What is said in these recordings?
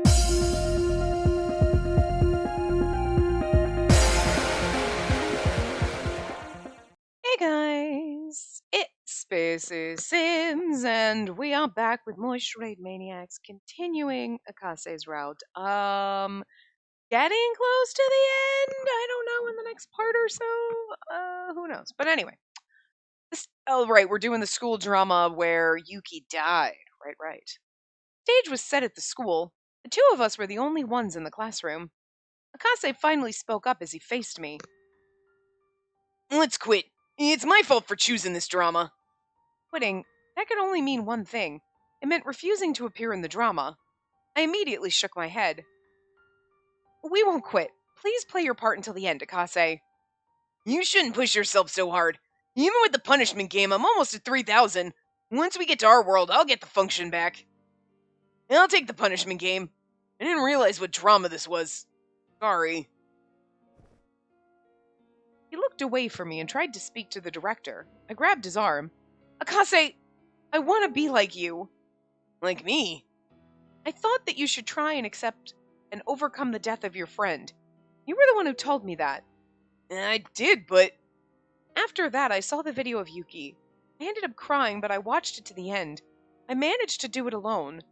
Hey guys, it's Spacey Sims, and we are back with more Charade Maniacs, continuing Akase's route. Getting close to the end. I don't know, in the next part or so. Who knows? But anyway, right, we're doing the school drama where Yuki died. Right. Stage was set at the school. The two of us were the only ones in the classroom. Akase finally spoke up as he faced me. Let's quit. It's my fault for choosing this drama. Quitting, that could only mean one thing. It meant refusing to appear in the drama. I immediately shook my head. We won't quit. Please play your part until the end, Akase. You shouldn't push yourself so hard. Even with the punishment game, I'm almost at 3,000. Once we get to our world, I'll get the function back. I'll take the punishment game. I didn't realize what drama this was. Sorry. He looked away from me and tried to speak to the director. I grabbed his arm. Akase, I want to be like you. Like me? I thought that you should try and accept and overcome the death of your friend. You were the one who told me that. I did, but... After that, I saw the video of Yuki. I ended up crying, but I watched it to the end. I managed to do it alone.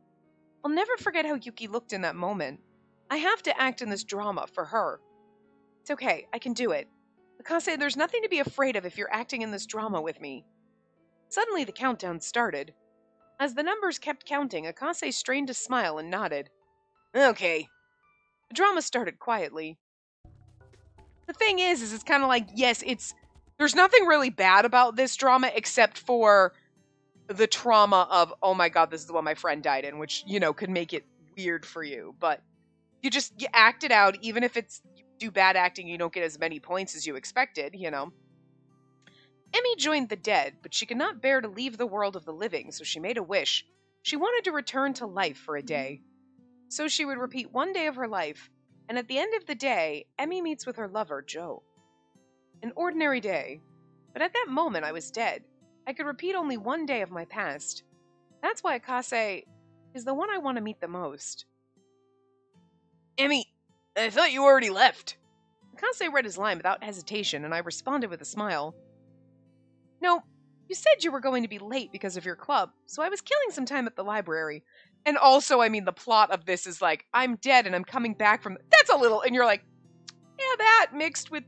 I'll never forget how Yuki looked in that moment. I have to act in this drama for her. It's okay, I can do it. Akase, there's nothing to be afraid of if you're acting in this drama with me. Suddenly, the countdown started. As the numbers kept counting, Akase strained a smile and nodded. Okay. The drama started quietly. The thing is it's kind of like, yes, there's nothing really bad about this drama except for the trauma of, oh my god, this is the one my friend died in, which, could make it weird for you. But you act it out, even if you do bad acting, you don't get as many points as you expected, Emmy joined the dead, but she could not bear to leave the world of the living, so she made a wish. She wanted to return to life for a day. So she would repeat one day of her life, and at the end of the day, Emmy meets with her lover, Joe. An ordinary day, but at that moment I was dead. I could repeat only one day of my past. That's why Akase is the one I want to meet the most. Emmy, I thought you already left. Akase read his line without hesitation, and I responded with a smile. No, you said you were going to be late because of your club, so I was killing some time at the library. And also, the plot of this is like, I'm dead and I'm coming back from... That's a little... And you're like, yeah, that mixed with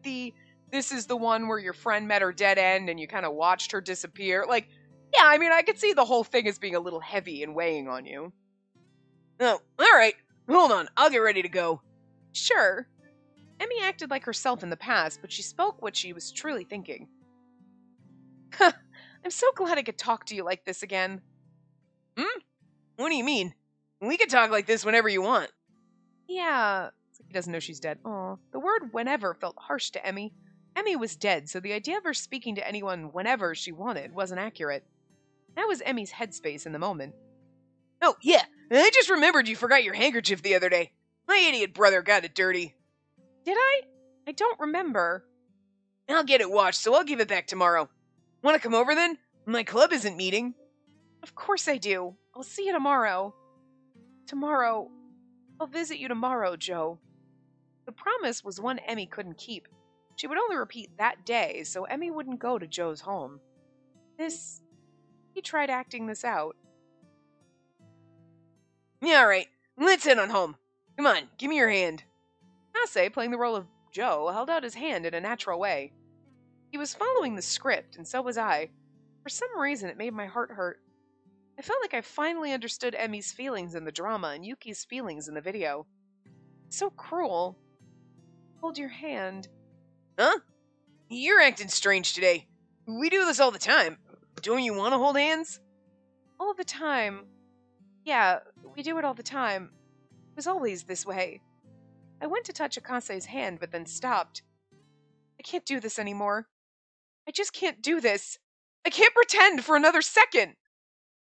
this is the one where your friend met her dead end and you kind of watched her disappear. Like, yeah, I could see the whole thing as being a little heavy and weighing on you. Oh, alright. Hold on, I'll get ready to go. Sure. Emmy acted like herself in the past, but she spoke what she was truly thinking. I'm so glad I could talk to you like this again. What do you mean? We could talk like this whenever you want. Yeah. It's like he doesn't know she's dead. Aw. The word whenever felt harsh to Emmy. Emmy was dead, so the idea of her speaking to anyone whenever she wanted wasn't accurate. That was Emmy's headspace in the moment. Oh, yeah. I just remembered you forgot your handkerchief the other day. My idiot brother got it dirty. Did I? I don't remember. I'll get it washed, so I'll give it back tomorrow. Want to come over then? My club isn't meeting. Of course I do. I'll see you tomorrow. Tomorrow. I'll visit you tomorrow, Joe. The promise was one Emmy couldn't keep. She would only repeat that day, so Emmy wouldn't go to Joe's home. He tried acting this out. Yeah, alright. Let's head on home. Come on, give me your hand. Akase, playing the role of Joe, held out his hand in a natural way. He was following the script, and so was I. For some reason, it made my heart hurt. I felt like I finally understood Emmy's feelings in the drama and Yuki's feelings in the video. So cruel. Hold your hand. Huh? You're acting strange today. We do this all the time. Don't you want to hold hands? All the time. Yeah, we do it all the time. It was always this way. I went to touch Akase's hand, but then stopped. I can't do this anymore. I just can't do this. I can't pretend for another second.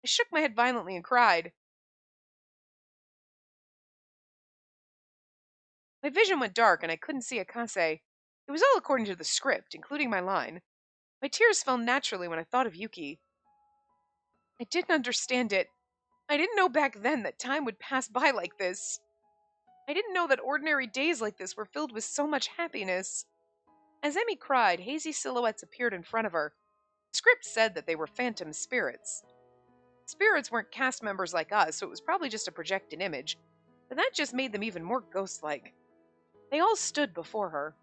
I shook my head violently and cried. My vision went dark and I couldn't see Akase. It was all according to the script, including my line. My tears fell naturally when I thought of Yuki. I didn't understand it. I didn't know back then that time would pass by like this. I didn't know that ordinary days like this were filled with so much happiness. As Emmy cried, hazy silhouettes appeared in front of her. The script said that they were phantom spirits. Spirits weren't cast members like us, so it was probably just a projected image, but that just made them even more ghost-like. They all stood before her.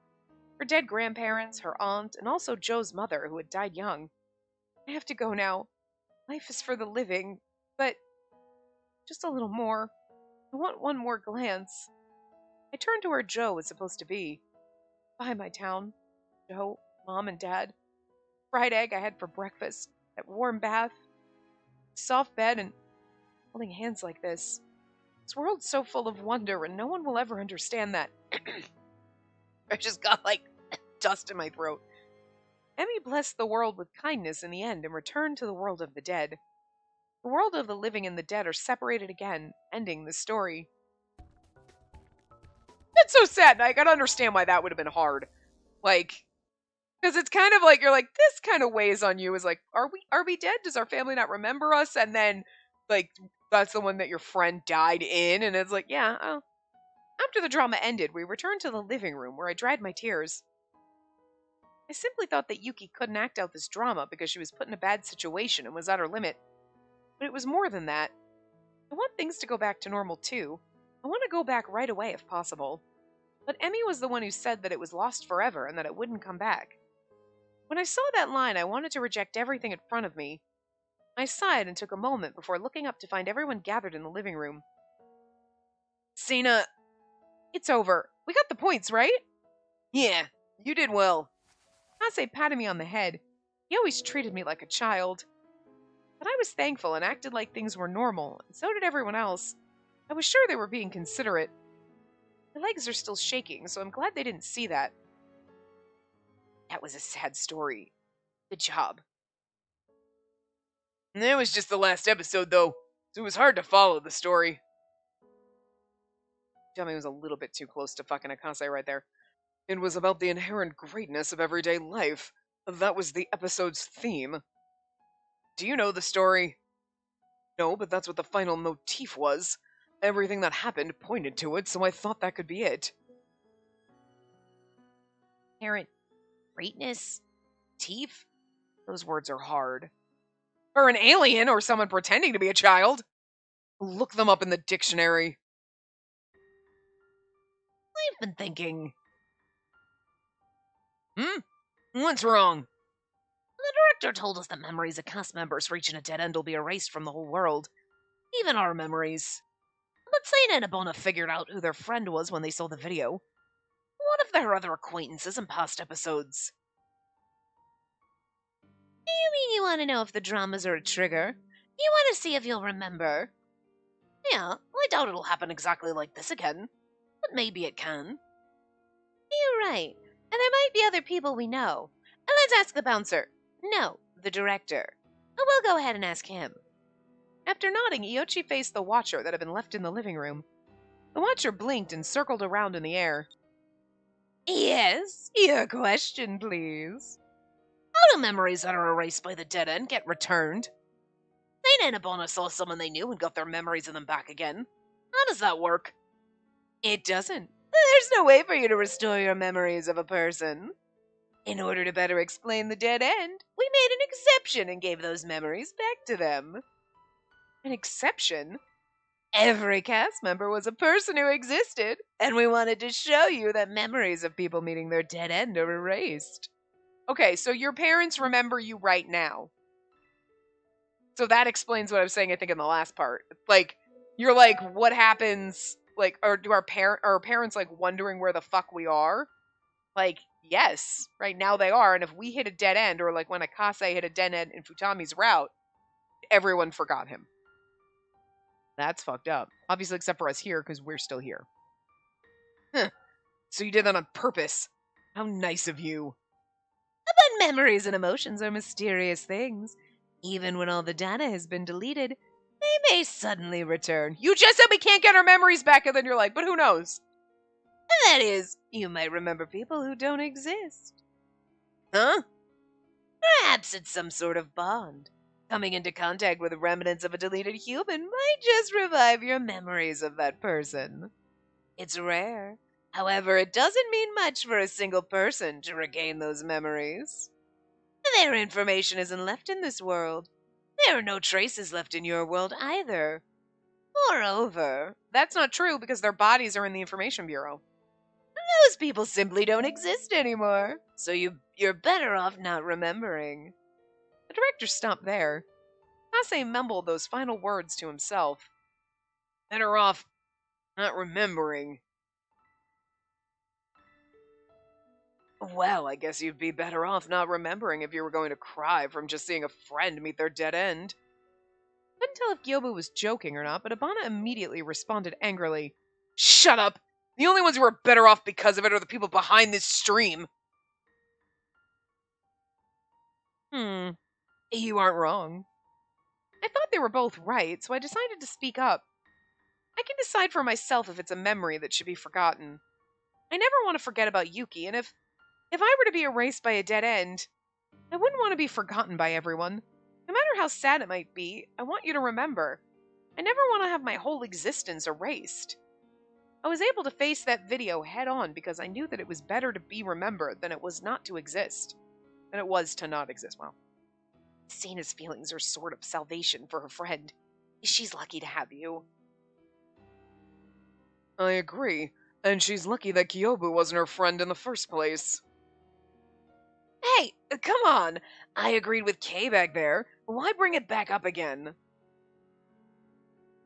Her dead grandparents, her aunt, and also Joe's mother, who had died young. I have to go now. Life is for the living, but just a little more. I want one more glance. I turned to where Joe was supposed to be. Bye, my town. Joe, Mom, and Dad. Fried egg I had for breakfast. That warm bath. Soft bed and holding hands like this. This world's so full of wonder, and no one will ever understand that. I just got, dust in my throat. Emmy blessed the world with kindness in the end and returned to the world of the dead. The world of the living and the dead are separated again, ending the story. That's so sad, and I gotta understand why that would have been hard. Because it's kind of like, you're like, this kind of weighs on you, is like, are we dead? Does our family not remember us? And then, that's the one that your friend died in, and it's like, yeah, oh. After the drama ended, we returned to the living room, where I dried my tears. I simply thought that Yuki couldn't act out this drama because she was put in a bad situation and was at her limit. But it was more than that. I want things to go back to normal, too. I want to go back right away if possible. But Emmy was the one who said that it was lost forever and that it wouldn't come back. When I saw that line, I wanted to reject everything in front of me. I sighed and took a moment before looking up to find everyone gathered in the living room. Cena, it's over. We got the points, right? Yeah, you did well. Kase patted me on the head. He always treated me like a child. But I was thankful and acted like things were normal, and so did everyone else. I was sure they were being considerate. My legs are still shaking, so I'm glad they didn't see that. That was a sad story. Good job. And that was just the last episode, though, so it was hard to follow the story. Dummy was a little bit too close to fucking Akase right there. It was about the inherent greatness of everyday life. That was the episode's theme. Do you know the story? No, but that's what the final motif was. Everything that happened pointed to it, so I thought that could be it. Inherent greatness? Motif? Those words are hard. Or an alien, or someone pretending to be a child. Look them up in the dictionary. I've been thinking. What's wrong? The director told us that memories of cast members reaching a dead end will be erased from the whole world. Even our memories. But Sana and Abona figured out who their friend was when they saw the video. What of their other acquaintances in past episodes? Do you mean you want to know if the dramas are a trigger? You want to see if you'll remember? Yeah, I doubt it'll happen exactly like this again. But maybe it can. You're right. And there might be other people we know. And let's ask the bouncer. No, the director. And we'll go ahead and ask him. After nodding, Iochi faced the watcher that had been left in the living room. The watcher blinked and circled around in the air. Yes, your question, please. How do memories that are erased by the dead end get returned? Sana and Abona saw someone they knew and got their memories of them back again. How does that work? It doesn't. There's no way for you to restore your memories of a person. In order to better explain the dead end, we made an exception and gave those memories back to them. An exception? Every cast member was a person who existed, and we wanted to show you that memories of people meeting their dead end are erased. Okay, so your parents remember you right now. So that explains what I was saying, I think, in the last part. You're like, what happens, or do our parents, wondering where the fuck we are? Yes, right now they are, and if we hit a dead end, or when Akase hit a dead end in Futami's route, everyone forgot him. That's fucked up. Obviously, except for us here, because we're still here. Huh. So you did that on purpose. How nice of you. But memories and emotions are mysterious things. Even when all the data has been deleted, they may suddenly return. You just said we can't get our memories back, and then you're like, but who knows? That is, you might remember people who don't exist. Huh? Perhaps it's some sort of bond. Coming into contact with remnants of a deleted human might just revive your memories of that person. It's rare. However, it doesn't mean much for a single person to regain those memories. Their information isn't left in this world. There are no traces left in your world either. Moreover, That's not true because their bodies are in the information bureau. those people simply don't exist anymore. So you're better off not remembering. The director stopped there. Kase mumbled those final words to himself. Better off not remembering. Well, I guess you'd be better off not remembering if you were going to cry from just seeing a friend meet their dead end. Couldn't tell if Gyobu was joking or not, but Abana immediately responded angrily. Shut up! The only ones who are better off because of it are the people behind this stream. You aren't wrong. I thought they were both right, so I decided to speak up. I can decide for myself if it's a memory that should be forgotten. I never want to forget about Yuki, and if I were to be erased by a dead end, I wouldn't want to be forgotten by everyone. No matter how sad it might be, I want you to remember. I never want to have my whole existence erased. I was able to face that video head on because I knew that it was better to be remembered than it was not to exist. Than it was to not exist. Well, Sana's feelings are sort of salvation for her friend. She's lucky to have you. I agree, and she's lucky that Kyobu wasn't her friend in the first place. Hey, come on! I agreed with Kay back there. Why bring it back up again?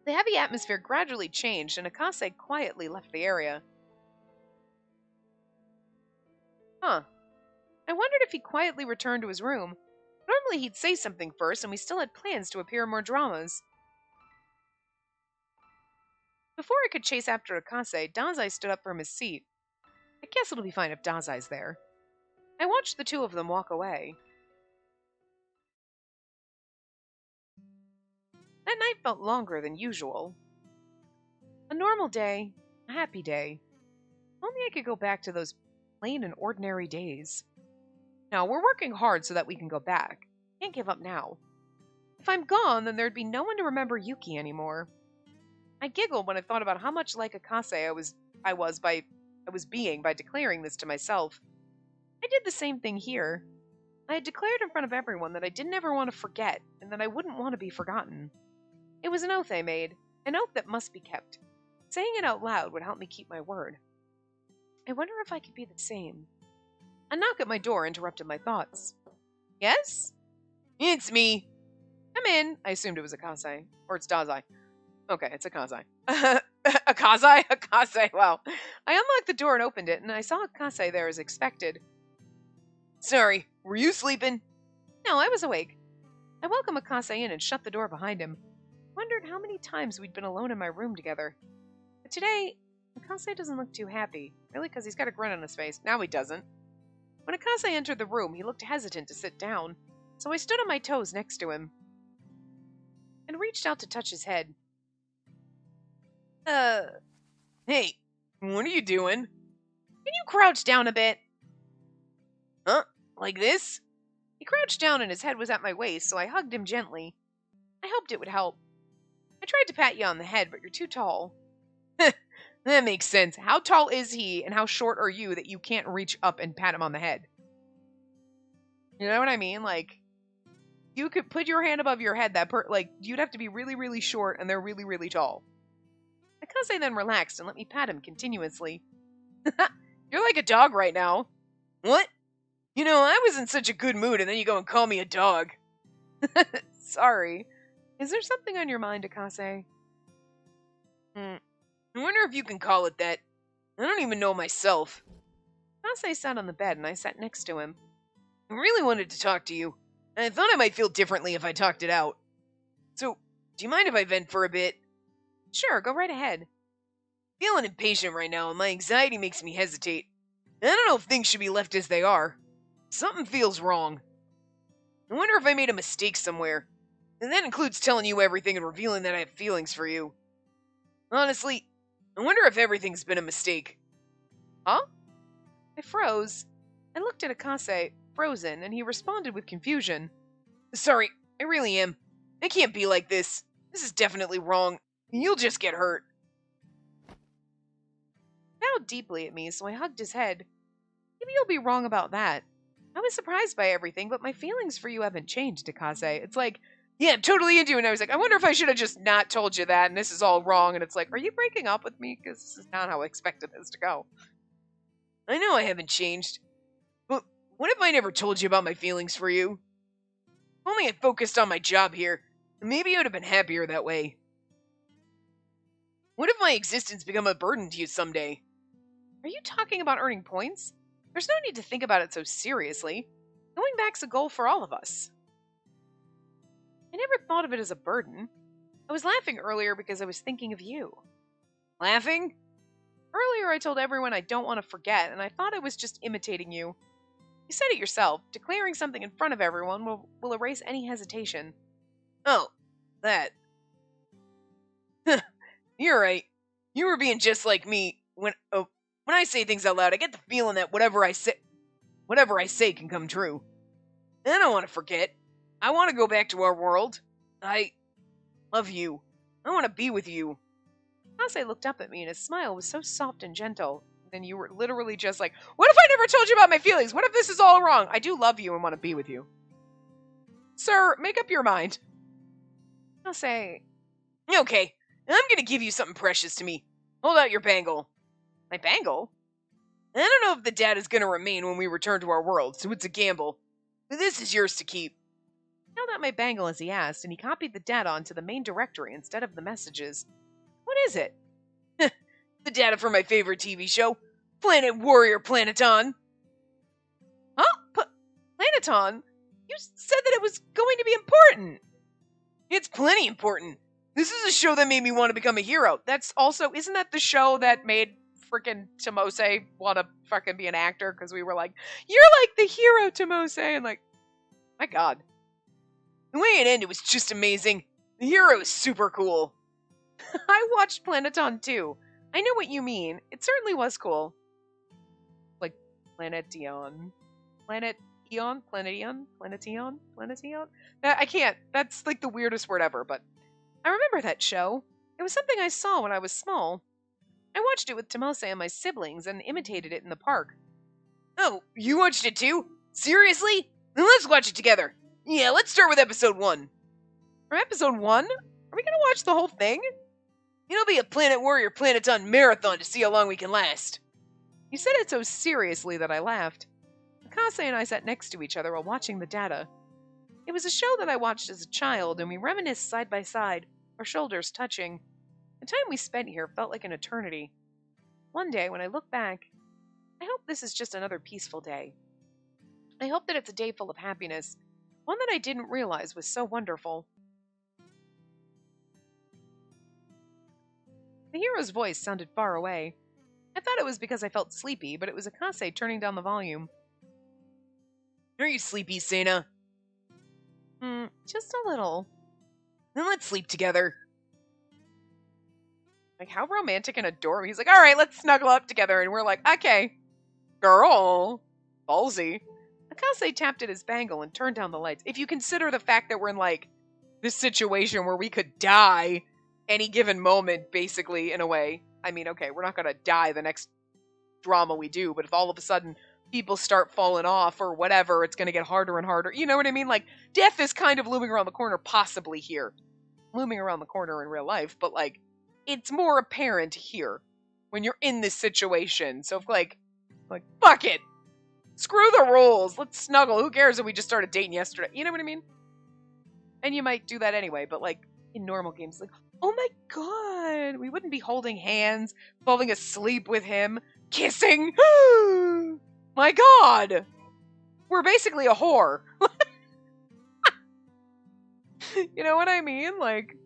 The heavy atmosphere gradually changed, and Akase quietly left the area. Huh. I wondered if he quietly returned to his room. Normally he'd say something first, and we still had plans to appear in more dramas. Before I could chase after Akase, Dazai stood up from his seat. I guess it'll be fine if Dazai's there. I watched the two of them walk away. That night felt longer than usual. A normal day, a happy day. Only I could go back to those plain and ordinary days. Now, we're working hard so that we can go back. Can't give up now. If I'm gone, then there'd be no one to remember Yuki anymore. I giggled when I thought about how much like Akase I was being by declaring this to myself. I did the same thing here. I had declared in front of everyone that I didn't ever want to forget, and that I wouldn't want to be forgotten. It was an oath I made, an oath that must be kept. Saying it out loud would help me keep my word. I wonder if I could be the same. A knock at my door interrupted my thoughts. Yes? It's me. Come in. I assumed it was Akase. Or it's Dazai. Okay, it's Akase. Akase? Akase, wow. I unlocked the door and opened it, and I saw Akase there as expected. Sorry, were you sleeping? No, I was awake. I welcomed Akase in and shut the door behind him. Wondered how many times we'd been alone in my room together. But today, Akase doesn't look too happy. Really, because he's got a grin on his face. Now he doesn't. When Akase entered the room, he looked hesitant to sit down, so I stood on my toes next to him and reached out to touch his head. Hey, what are you doing? Can you crouch down a bit? Huh? Like this? He crouched down and his head was at my waist, so I hugged him gently. I hoped it would help. I tried to pat you on the head, but you're too tall. That makes sense. How tall is he, and how short are you that you can't reach up and pat him on the head? You know what I mean? Like, you could put your hand above your head, you'd have to be really, really short, and they're really, really tall. Akase then relaxed and let me pat him continuously. You're like a dog right now. What? You know, I was in such a good mood, and then you go and call me a dog. Sorry. Is there something on your mind, Akase? I wonder if you can call it that. I don't even know myself. Akase sat on the bed, and I sat next to him. I really wanted to talk to you, and I thought I might feel differently if I talked it out. So, do you mind if I vent for a bit? Sure, go right ahead. I'm feeling impatient right now, and my anxiety makes me hesitate. I don't know if things should be left as they are. Something feels wrong. I wonder if I made a mistake somewhere. And that includes telling you everything and revealing that I have feelings for you. Honestly, I wonder if everything's been a mistake. Huh? I froze. I looked at Akase, frozen, and he responded with confusion. Sorry, I really am. I can't be like this. This is definitely wrong. You'll just get hurt. smiled deeply at me, so I hugged his head. Maybe you'll be wrong about that. I was surprised by everything, but my feelings for you haven't changed, Takase. It's like, yeah, I'm totally into you. And I was like, I wonder if I should have just not told you that, and this is all wrong. And it's like, are you breaking up with me? Because this is not how I expected this to go. I know I haven't changed. But what if I never told you about my feelings for you? If only I focused on my job here, maybe I would have been happier that way. What if my existence become a burden to you someday? Are you talking about earning points? There's no need to think about it so seriously. Going back's a goal for all of us. I never thought of it as a burden. I was laughing earlier because I was thinking of you. Laughing? Earlier I told everyone I don't want to forget, and I thought I was just imitating you. You said it yourself. Declaring something in front of everyone will erase any hesitation. Oh, that. You're right. You were being just like me. When I say things out loud, I get the feeling that whatever I say can come true. And I don't want to forget. I want to go back to our world. I love you. I want to be with you. Kase looked up at me, and his smile was so soft and gentle. And you were literally just like, what if I never told you about my feelings? What if this is all wrong? I do love you and want to be with you. Sir, make up your mind. Kase. Okay, I'm going to give you something precious to me. Hold out your bangle. My bangle? I don't know if the data's going to remain when we return to our world, so it's a gamble. But this is yours to keep. I held out my bangle as he asked, and he copied the data onto the main directory instead of the messages. What is it? The data for my favorite TV show, Planet Warrior Planeton. Huh? Planeton? You said that it was going to be important. It's plenty important. This is a show that made me want to become a hero. Isn't that the show that made frickin' Tomose want to fucking be an actor? Because we were like, you're like the hero, Tomose. And like, my God. The way it ended was just amazing. The hero is super cool. I watched Planeton too. I know what you mean. It certainly was cool. Like, Planetion. Planetion? I can't. That's like the weirdest word ever, but I remember that show. It was something I saw when I was small. I watched it with Tomose and my siblings and imitated it in the park. Oh, you watched it too? Seriously? Then let's watch it together. Yeah, let's start with episode 1. From episode 1? Are we gonna watch the whole thing? It'll be a Planet Warrior Planeton marathon to see how long we can last. You said it so seriously that I laughed. Akase and I sat next to each other while watching the data. It was a show that I watched as a child, and we reminisced side by side, our shoulders touching. The time we spent here felt like an eternity. One day, when I look back, I hope this is just another peaceful day. I hope that it's a day full of happiness, one that I didn't realize was so wonderful. The hero's voice sounded far away. I thought it was because I felt sleepy, but it was Akase turning down the volume. Are you sleepy, Sena? Just a little. Then let's sleep together. Like, how romantic and adorable. He's like, all right, let's snuggle up together. And we're like, okay. Girl. Ballsy. Akase tapped at his bangle and turned down the lights. If you consider the fact that we're in, like, this situation where we could die any given moment, basically, in a way. I mean, okay, we're not going to die the next drama we do, but if all of a sudden people start falling off or whatever, it's going to get harder and harder. You know what I mean? Like, death is kind of looming around the corner, possibly here. Looming around the corner in real life, but, like, it's more apparent here when you're in this situation. So, if, like, fuck it. Screw the rules. Let's snuggle. Who cares if we just started dating yesterday? You know what I mean? And you might do that anyway, but, like, in normal games, like, oh my god, we wouldn't be holding hands, falling asleep with him, kissing. My god. We're basically a whore. You know what I mean? Like,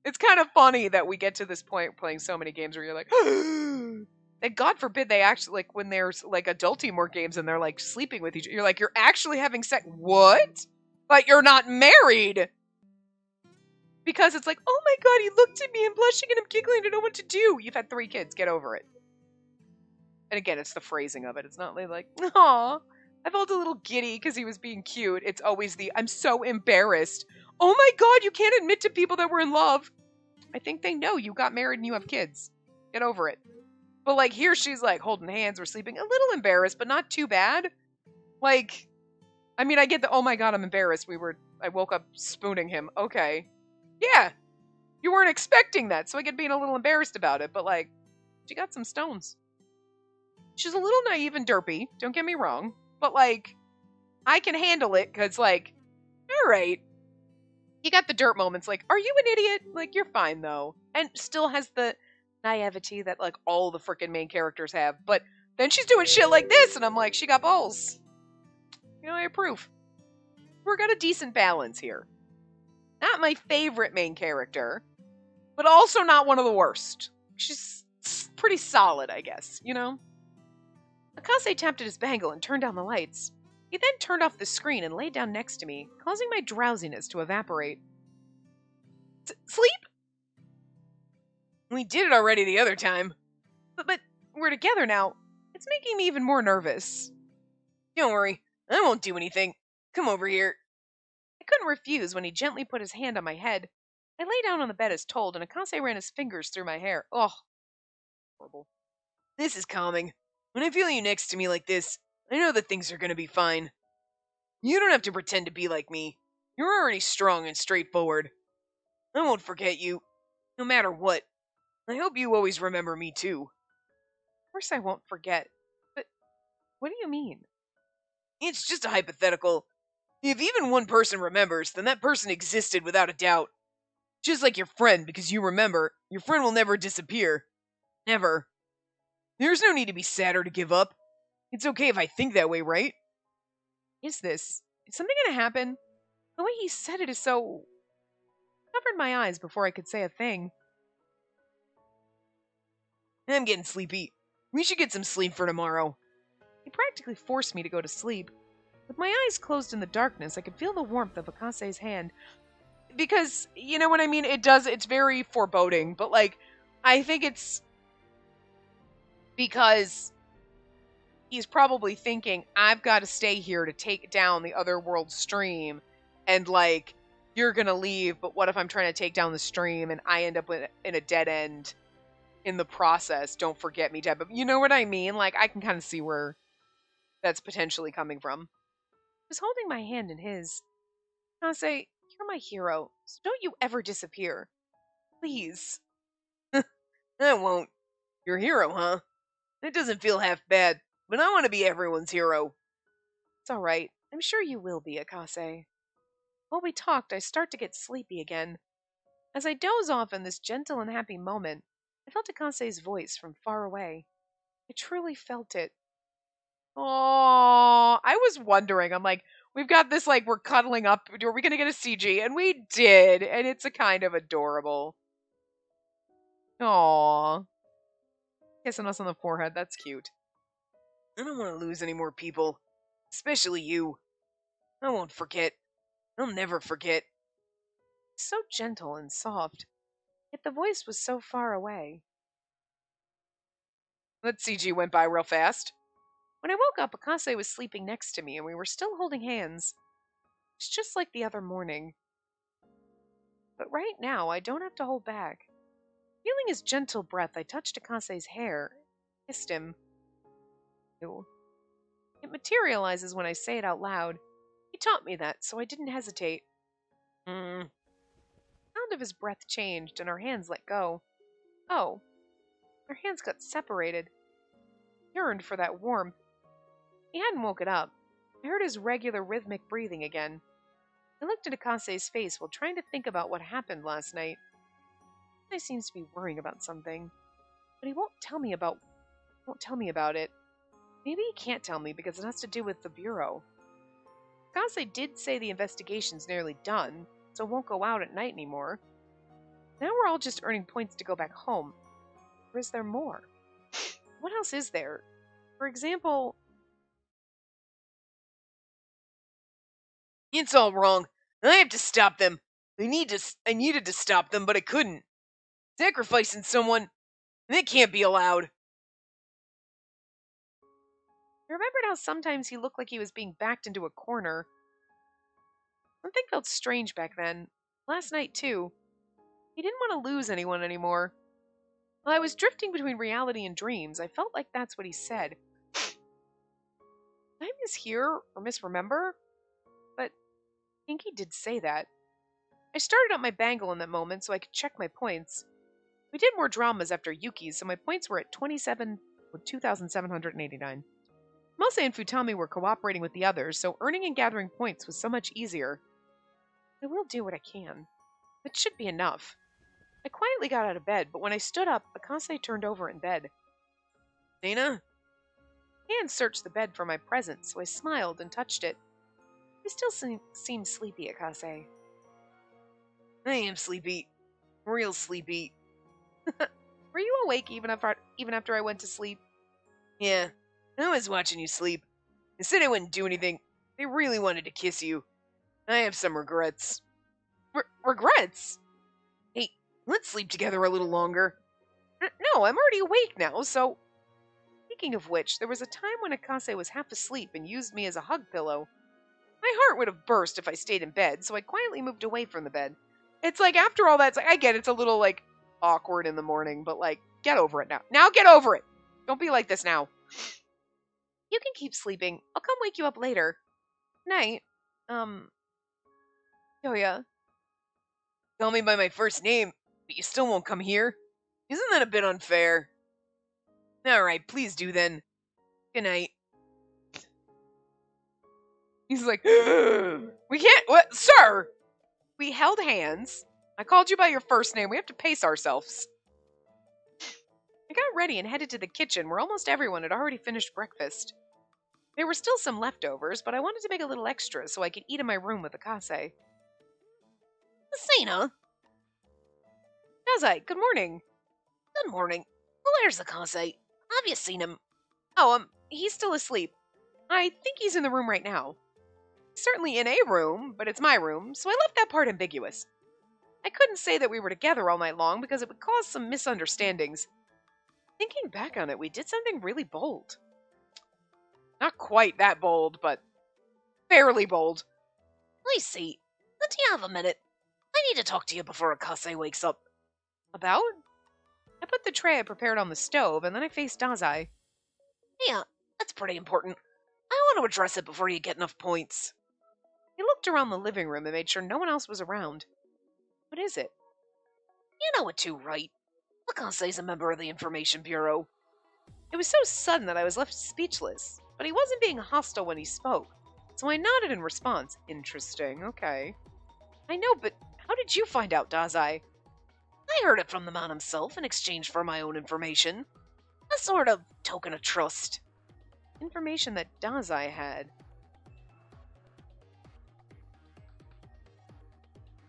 it's kind of funny that we get to this point playing so many games where you're like, and God forbid they actually, like, when there's, like, adulty more games and they're, like, sleeping with each other, you're like, you're actually having sex. What? Like, you're not married. Because it's like, oh my god, he looked at me and blushing and I'm giggling, I don't know what to do. You've had 3 kids, get over it. And again, it's the phrasing of it. It's not like, aw, I felt a little giddy because he was being cute. It's always the, I'm so embarrassed. Oh my god, you can't admit to people that we're in love. I think they know you got married and you have kids. Get over it. But, like, here she's, like, holding hands, we're sleeping, a little embarrassed, but not too bad. Like, I mean, I get the, oh my god, I'm embarrassed. I woke up spooning him. Okay. Yeah, you weren't expecting that, so I get being a little embarrassed about it, but, like, she got some stones. She's a little naive and derpy, don't get me wrong, but, like, I can handle it, because, like, alright. You got the dirt moments, like, are you an idiot? Like, you're fine, though. And still has the naivety that, like, all the freaking main characters have, but then she's doing shit like this, and I'm like, she got balls. You know, I approve. We've got a decent balance here. Not my favorite main character, but also not one of the worst. She's pretty solid, I guess, you know? Akase tapped at his bangle and turned down the lights. He then turned off the screen and laid down next to me, causing my drowsiness to evaporate. Sleep? We did it already the other time. But we're together now. It's making me even more nervous. Don't worry, I won't do anything. Come over here. I couldn't refuse when he gently put his hand on my head. I lay down on the bed as told, and Akase ran his fingers through my hair. Ugh. Horrible. This is calming. When I feel you next to me like this, I know that things are gonna be fine. You don't have to pretend to be like me. You're already strong and straightforward. I won't forget you, no matter what. I hope you always remember me too. Of course I won't forget. But what do you mean? It's just a hypothetical. If even one person remembers, then that person existed without a doubt. Just like your friend, because you remember, your friend will never disappear. Never. There's no need to be sad or to give up. It's okay if I think that way, right? Is something gonna happen? The way he said it is so... I covered my eyes before I could say a thing. I'm getting sleepy. We should get some sleep for tomorrow. He practically forced me to go to sleep. With my eyes closed in the darkness, I could feel the warmth of Akase's hand. Because, you know what I mean? It's very foreboding, but, like, I think it's because he's probably thinking, I've got to stay here to take down the other world stream, and, like, you're gonna leave, but what if I'm trying to take down the stream and I end up in a dead end in the process? Don't forget me, type of, you know what I mean? Like, I can kind of see where that's potentially coming from. He was holding my hand in his. Akase, you're my hero, so don't you ever disappear. Please. I won't. Your hero, huh? That doesn't feel half bad, but I want to be everyone's hero. It's alright. I'm sure you will be, Akase. While we talked, I start to get sleepy again. As I doze off in this gentle and happy moment, I felt Akase's voice from far away. I truly felt it. Oh, I was wondering. I'm like, we've got this, like, we're cuddling up. Are we going to get a CG? And we did. And it's a kind of adorable. Aww. Kissing us on the forehead. That's cute. I don't want to lose any more people. Especially you. I won't forget. I'll never forget. So gentle and soft. Yet the voice was so far away. That CG went by real fast. When I woke up, Akase was sleeping next to me, and we were still holding hands. It's just like the other morning. But right now, I don't have to hold back. Feeling his gentle breath, I touched Akase's hair, kissed him. Ew. It materializes when I say it out loud. He taught me that, so I didn't hesitate. The sound of his breath changed, and our hands let go. Oh. Our hands got separated. Yearned for that warmth. He hadn't woken up. I heard his regular rhythmic breathing again. I looked at Akase's face while trying to think about what happened last night. He seems to be worrying about something, but he won't tell me about it. Maybe he can't tell me because it has to do with the Bureau. Akase did say the investigation's nearly done, so it won't go out at night anymore. Now we're all just earning points to go back home. Or is there more? What else is there? For example... It's all wrong. I have to stop them. I needed to stop them, but I couldn't. Sacrificing someone, that can't be allowed. I remembered how sometimes he looked like he was being backed into a corner. Something felt strange back then. Last night, too. He didn't want to lose anyone anymore. While I was drifting between reality and dreams, I felt like that's what he said. Did I mishear or misremember? But I think he did say that. I started up my bangle in that moment so I could check my points. We did more dramas after Yuki's, so my points were at 2,789. Mase and Futami were cooperating with the others, so earning and gathering points was so much easier. I will do what I can. It should be enough. I quietly got out of bed, but when I stood up, Akase turned over in bed. Nina? Hand searched the bed for my present, so I smiled and touched it. You still seem sleepy, Akase. I am sleepy. Real sleepy. Were you awake even after I went to sleep? Yeah, I was watching you sleep. They said I wouldn't do anything. They really wanted to kiss you. I have some regrets. Regrets? Hey, let's sleep together a little longer. No, I'm already awake now, so... Speaking of which, there was a time when Akase was half asleep and used me as a hug pillow. My heart would have burst if I stayed in bed, so I quietly moved away from the bed. It's like, after all that, it's like, I get it's a little, like, awkward in the morning, but, like, get over it now. Now get over it! Don't be like this now. You can keep sleeping. I'll come wake you up later. Night. Yoya. Call me by my first name, but you still won't come here? Isn't that a bit unfair? Alright, please do then. Good night. He's like, we can't, what, sir? We held hands. I called you by your first name. We have to pace ourselves. I got ready and headed to the kitchen where almost everyone had already finished breakfast. There were still some leftovers, but I wanted to make a little extra so I could eat in my room with Akase. Asena? Dazai, good morning. Good morning. Where's Akase? Have you seen him? Oh, he's still asleep. I think he's in the room right now. Certainly in a room, but it's my room, so I left that part ambiguous. I couldn't say that we were together all night long because it would cause some misunderstandings. Thinking back on it, we did something really bold. Not quite that bold, but fairly bold. I see. Do you have a minute? I need to talk to you before Akase wakes up. About? I put the tray I prepared on the stove, and then I faced Dazai. Yeah, that's pretty important. I want to address it before you get enough points. He looked around the living room and made sure no one else was around. What is it? You know it too, right? Akase's a member of the Information Bureau. It was so sudden that I was left speechless, but he wasn't being hostile when he spoke, so I nodded in response. Interesting, okay. I know, but how did you find out, Dazai? I heard it from the man himself in exchange for my own information. A sort of token of trust. Information that Dazai had.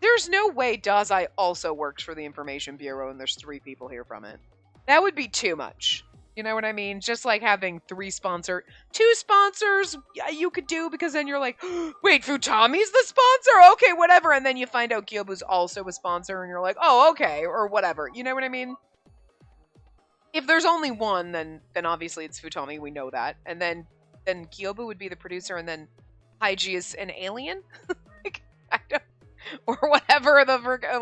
There's no way Dazai also works for the Information Bureau and there's 3 people here from it. That would be too much. You know what I mean? Just like having 2 sponsors, yeah, you could do, because then you're like, wait, Futami's the sponsor? Okay, whatever. And then you find out Kyobu's also a sponsor and you're like, oh, okay, or whatever. You know what I mean? If there's only one, then obviously it's Futami, we know that. And then Kyobu would be the producer, and then Haiji is an alien? Like, I don't, or whatever,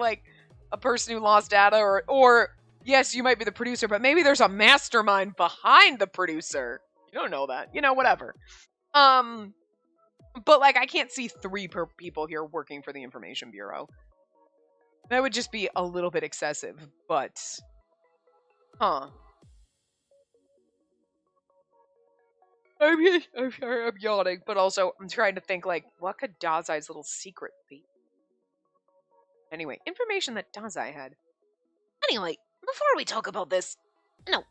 like, a person who lost data, or yes, you might be the producer, but maybe there's a mastermind behind the producer. You don't know that. You know, whatever. But, like, I can't see 3 people here working for the Information Bureau. That would just be a little bit excessive, but... Huh. I'm yawning, but also I'm trying to think, like, what could Dazai's little secret be? Anyway, information that Dazai had. Anyway, before we talk about this... No.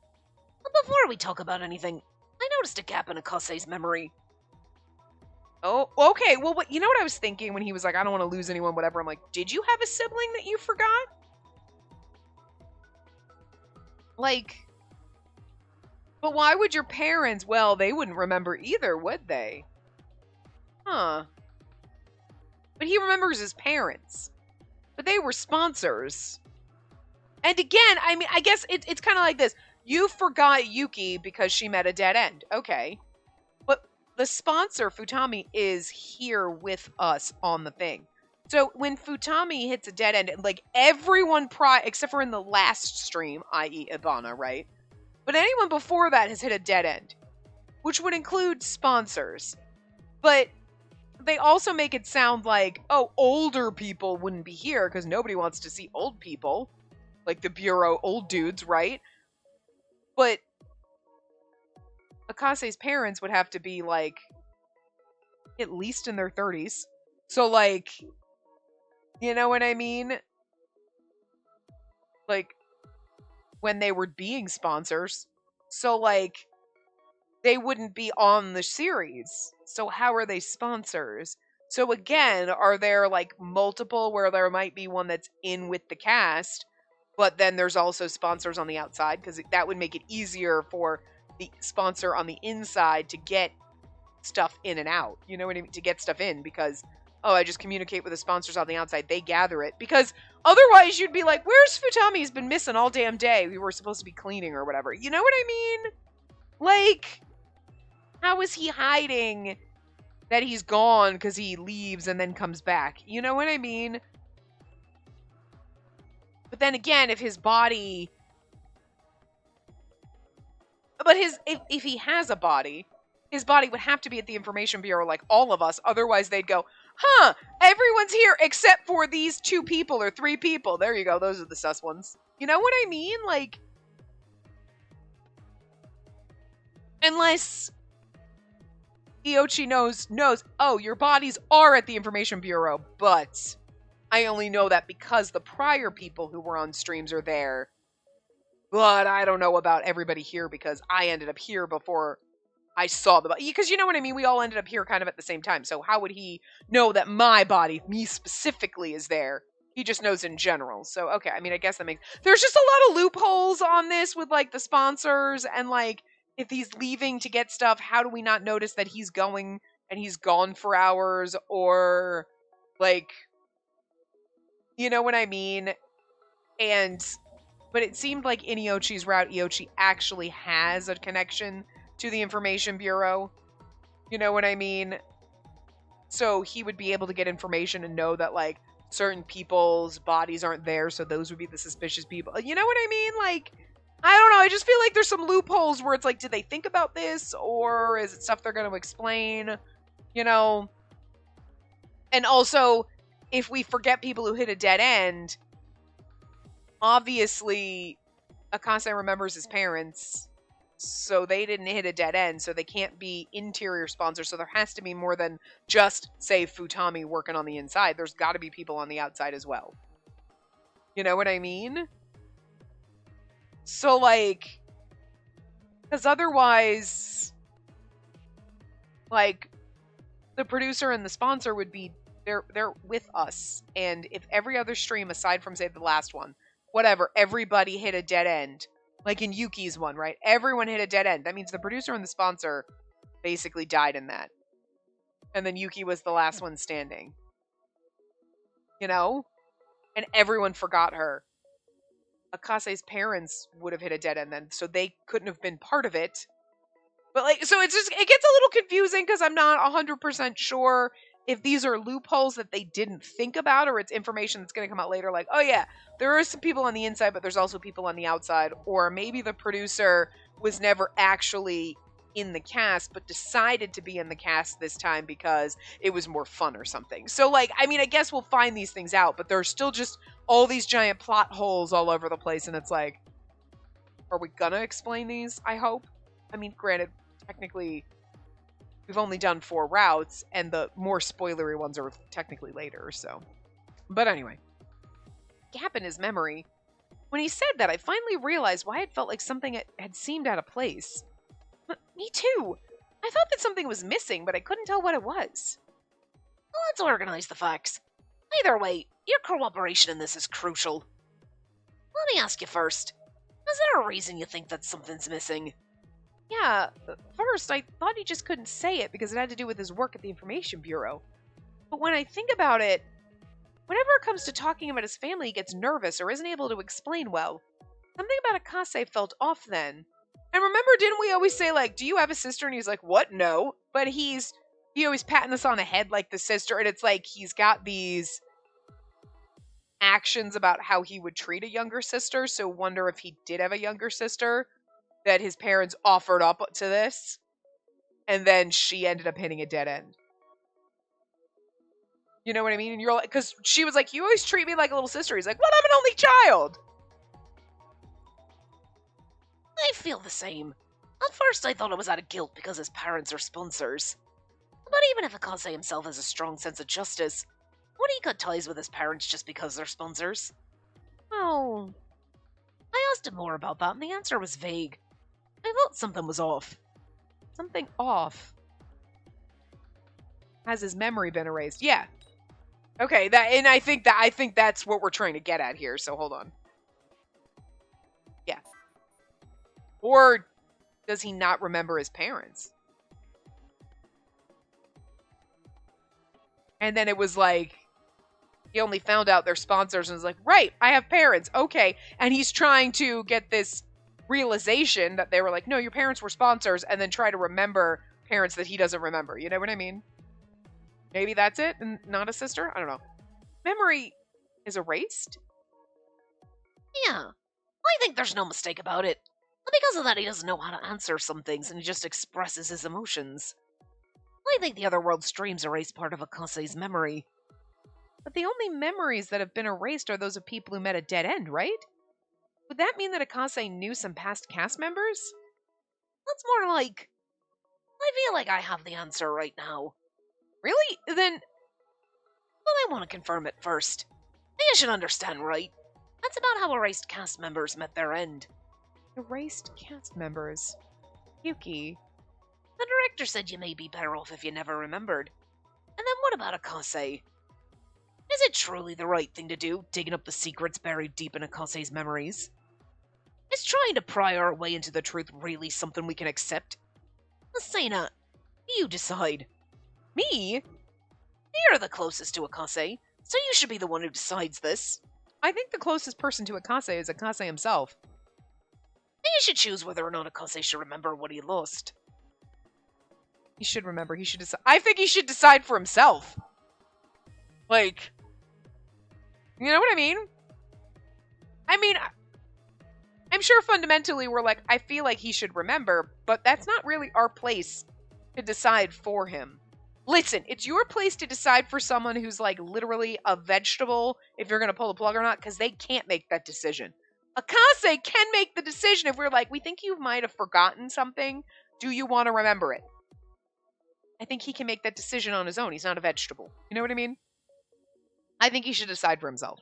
Before we talk about anything, I noticed a gap in Akase's memory. Oh, okay, well, you know what I was thinking when he was like, I don't want to lose anyone, whatever. I'm like, did you have a sibling that you forgot? Like... But why would your parents... Well, they wouldn't remember either, would they? Huh. But he remembers his parents. But they were sponsors. And again, I mean, I guess it's kind of like this. You forgot Yuki because she met a dead end. Okay. But the sponsor, Futami, is here with us on the thing. So when Futami hits a dead end, like everyone except for in the last stream, i.e. Ibana, right? But anyone before that has hit a dead end, which would include sponsors. But they also make it sound like, oh, older people wouldn't be here because nobody wants to see old people. Like the Bureau old dudes, right? But Akase's parents would have to be like at least in their 30s. So like, you know what I mean? Like when they were being sponsors. So like they wouldn't be on the series. So how are they sponsors? So again, are there like multiple where there might be one that's in with the cast, but then there's also sponsors on the outside? Because that would make it easier for the sponsor on the inside to get stuff in and out. You know what I mean? To get stuff in because, oh, I just communicate with the sponsors on the outside. They gather it. Because otherwise you'd be like, where's Futami? He's been missing all damn day. We were supposed to be cleaning or whatever. You know what I mean? Like, how is he hiding that he's gone because he leaves and then comes back? You know what I mean? But then again, if his body... But if he has a body, his body would have to be at the Information Bureau like all of us. Otherwise, they'd go, huh, everyone's here except for these 2 people or 3 people. There you go. Those are the sus ones. You know what I mean? Like, unless Iochi knows, oh, your bodies are at the Information Bureau, but I only know that because the prior people who were on streams are there. But I don't know about everybody here because I ended up here before I saw the body. Because you know what I mean? We all ended up here kind of at the same time. So how would he know that my body, me specifically, is there? He just knows in general. So, okay, I mean, I guess that makes... There's just a lot of loopholes on this with, like, the sponsors. And, like, if he's leaving to get stuff, how do we not notice that he's going and he's gone for hours? Or, like, you know what I mean? But it seemed like in Iochi's route, Iochi actually has a connection to the Information Bureau. You know what I mean? So he would be able to get information and know that, like, certain people's bodies aren't there, so those would be the suspicious people. You know what I mean? Like, I don't know. I just feel like there's some loopholes where it's like, did they think about this? Or is it stuff they're going to explain? You know? And also, if we forget people who hit a dead end... Obviously, Akase remembers his parents, so they didn't hit a dead end, so they can't be interior sponsors, so there has to be more than just, say, Futami working on the inside. There's got to be people on the outside as well. You know what I mean? So, like, because otherwise, like, the producer and the sponsor would be, they're with us, and if every other stream, aside from, say, the last one, whatever, everybody hit a dead end. Like in Yuki's one, right? Everyone hit a dead end. That means the producer and the sponsor basically died in that. And then Yuki was the last one standing. You know? And everyone forgot her. Akase's parents would have hit a dead end then, so they couldn't have been part of it. But like, so it gets a little confusing because I'm not 100% sure if these are loopholes that they didn't think about, or it's information that's going to come out later, like, oh yeah, there are some people on the inside, but there's also people on the outside, or maybe the producer was never actually in the cast, but decided to be in the cast this time because it was more fun or something. So, like, I mean, I guess we'll find these things out, but there's still just all these giant plot holes all over the place, and it's like, are we gonna explain these? I hope. I mean, granted, technically... We've only done 4 routes, and the more spoilery ones are technically later, so... But anyway. Gap in his memory. When he said that, I finally realized why it felt like something had seemed out of place. Me too! I thought that something was missing, but I couldn't tell what it was. Well, let's organize the facts. Either way, your cooperation in this is crucial. Let me ask you first. Is there a reason you think that something's missing? Yeah, first, I thought he just couldn't say it because it had to do with his work at the Information Bureau. But when I think about it, whenever it comes to talking about his family, he gets nervous or isn't able to explain well. Something about Akase felt off then. And remember, didn't we always say, like, do you have a sister? And he's like, what? No. But he always patting us on the head like the sister, and it's like he's got these actions about how he would treat a younger sister, so wonder if he did have a younger sister that his parents offered up to this, and then she ended up hitting a dead end. You know what I mean? And you're like, because she was like, you always treat me like a little sister. He's like, well, I'm an only child. I feel the same. At first I thought it was out of guilt because his parents are sponsors. But even if Akase himself has a strong sense of justice, would he cut ties with his parents just because they're sponsors? Oh. I asked him more about that and the answer was vague. I thought something was off. Something off? Has his memory been erased? Yeah. Okay, I think that's what we're trying to get at here, so hold on. Yeah. Or does he not remember his parents? And then it was like, he only found out they're sponsors and was like, right, I have parents, okay. And he's trying to get this realization that they were like, no, your parents were sponsors, and then try to remember parents that he doesn't remember. You know what I mean? Maybe that's it, and not a sister? I don't know. Memory is erased? Yeah, I think there's no mistake about it. But because of that, he doesn't know how to answer some things, and he just expresses his emotions. I think the other world streams erase part of Akase's memory. But the only memories that have been erased are those of people who met a dead end, right? Would that mean that Akase knew some past cast members? That's more like... I feel like I have the answer right now. Really? Then... But I want to confirm it first. You should understand, right? That's about how erased cast members met their end. Erased cast members? Yuki. The director said you may be better off if you never remembered. And then what about Akase? Is it truly the right thing to do, digging up the secrets buried deep in Akase's memories? Is trying to pry our way into the truth really something we can accept? Asena, you decide. Me? You're the closest to Akase, so you should be the one who decides this. I think the closest person to Akase is Akase himself. You should choose whether or not Akase should remember what he lost. He should remember. He should decide. I think he should decide for himself. Like, you know what I mean? I'm sure fundamentally we're like, I feel like he should remember, but that's not really our place to decide for him. Listen, it's your place to decide for someone who's like literally a vegetable if you're going to pull the plug or not, because they can't make that decision. Akase can make the decision if we're like, we think you might have forgotten something. Do you want to remember it? I think he can make that decision on his own. He's not a vegetable. You know what I mean? I think he should decide for himself.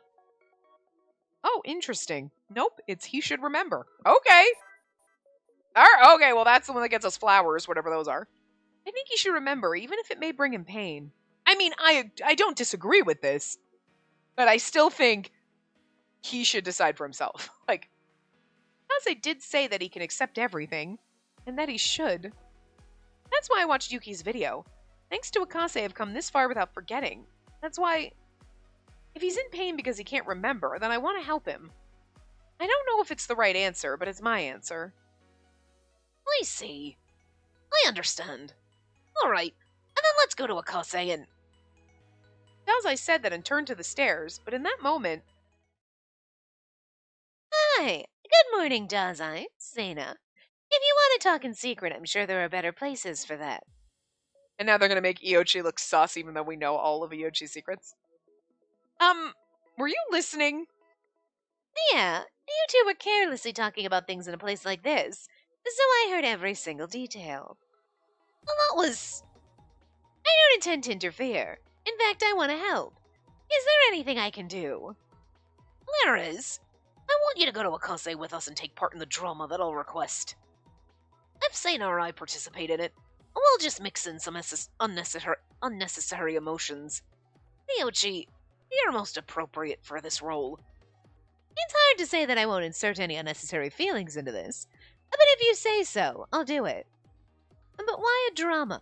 Oh, interesting. Nope, it's he should remember. Okay. Alright, okay, well that's the one that gets us flowers, whatever those are. I think he should remember, even if it may bring him pain. I mean, I don't disagree with this, but I still think he should decide for himself. Like, Kase did say that he can accept everything, and that he should. That's why I watched Yuki's video. Thanks to Akase, I've come this far without forgetting. That's why, if he's in pain because he can't remember, then I want to help him. I don't know if it's the right answer, but it's my answer. I see. I understand. Alright, and then let's go to Akase and... Dazai said that and turned to the stairs, but in that moment... Hi, good morning, Dazai. Sena. If you want to talk in secret, I'm sure there are better places for that. And now they're going to make Iochi look sus, even though we know all of Iochi's secrets. Were you listening? Yeah, you two were carelessly talking about things in a place like this, so I heard every single detail. Well, that was... I don't intend to interfere. In fact, I want to help. Is there anything I can do? There is. I want you to go to Akase with us and take part in the drama that I'll request. If Sena or I participate in it, we'll just mix in some unnecessary emotions. Iochi, you're most appropriate for this role. It's hard to say that I won't insert any unnecessary feelings into this, but if you say so, I'll do it. But why a drama?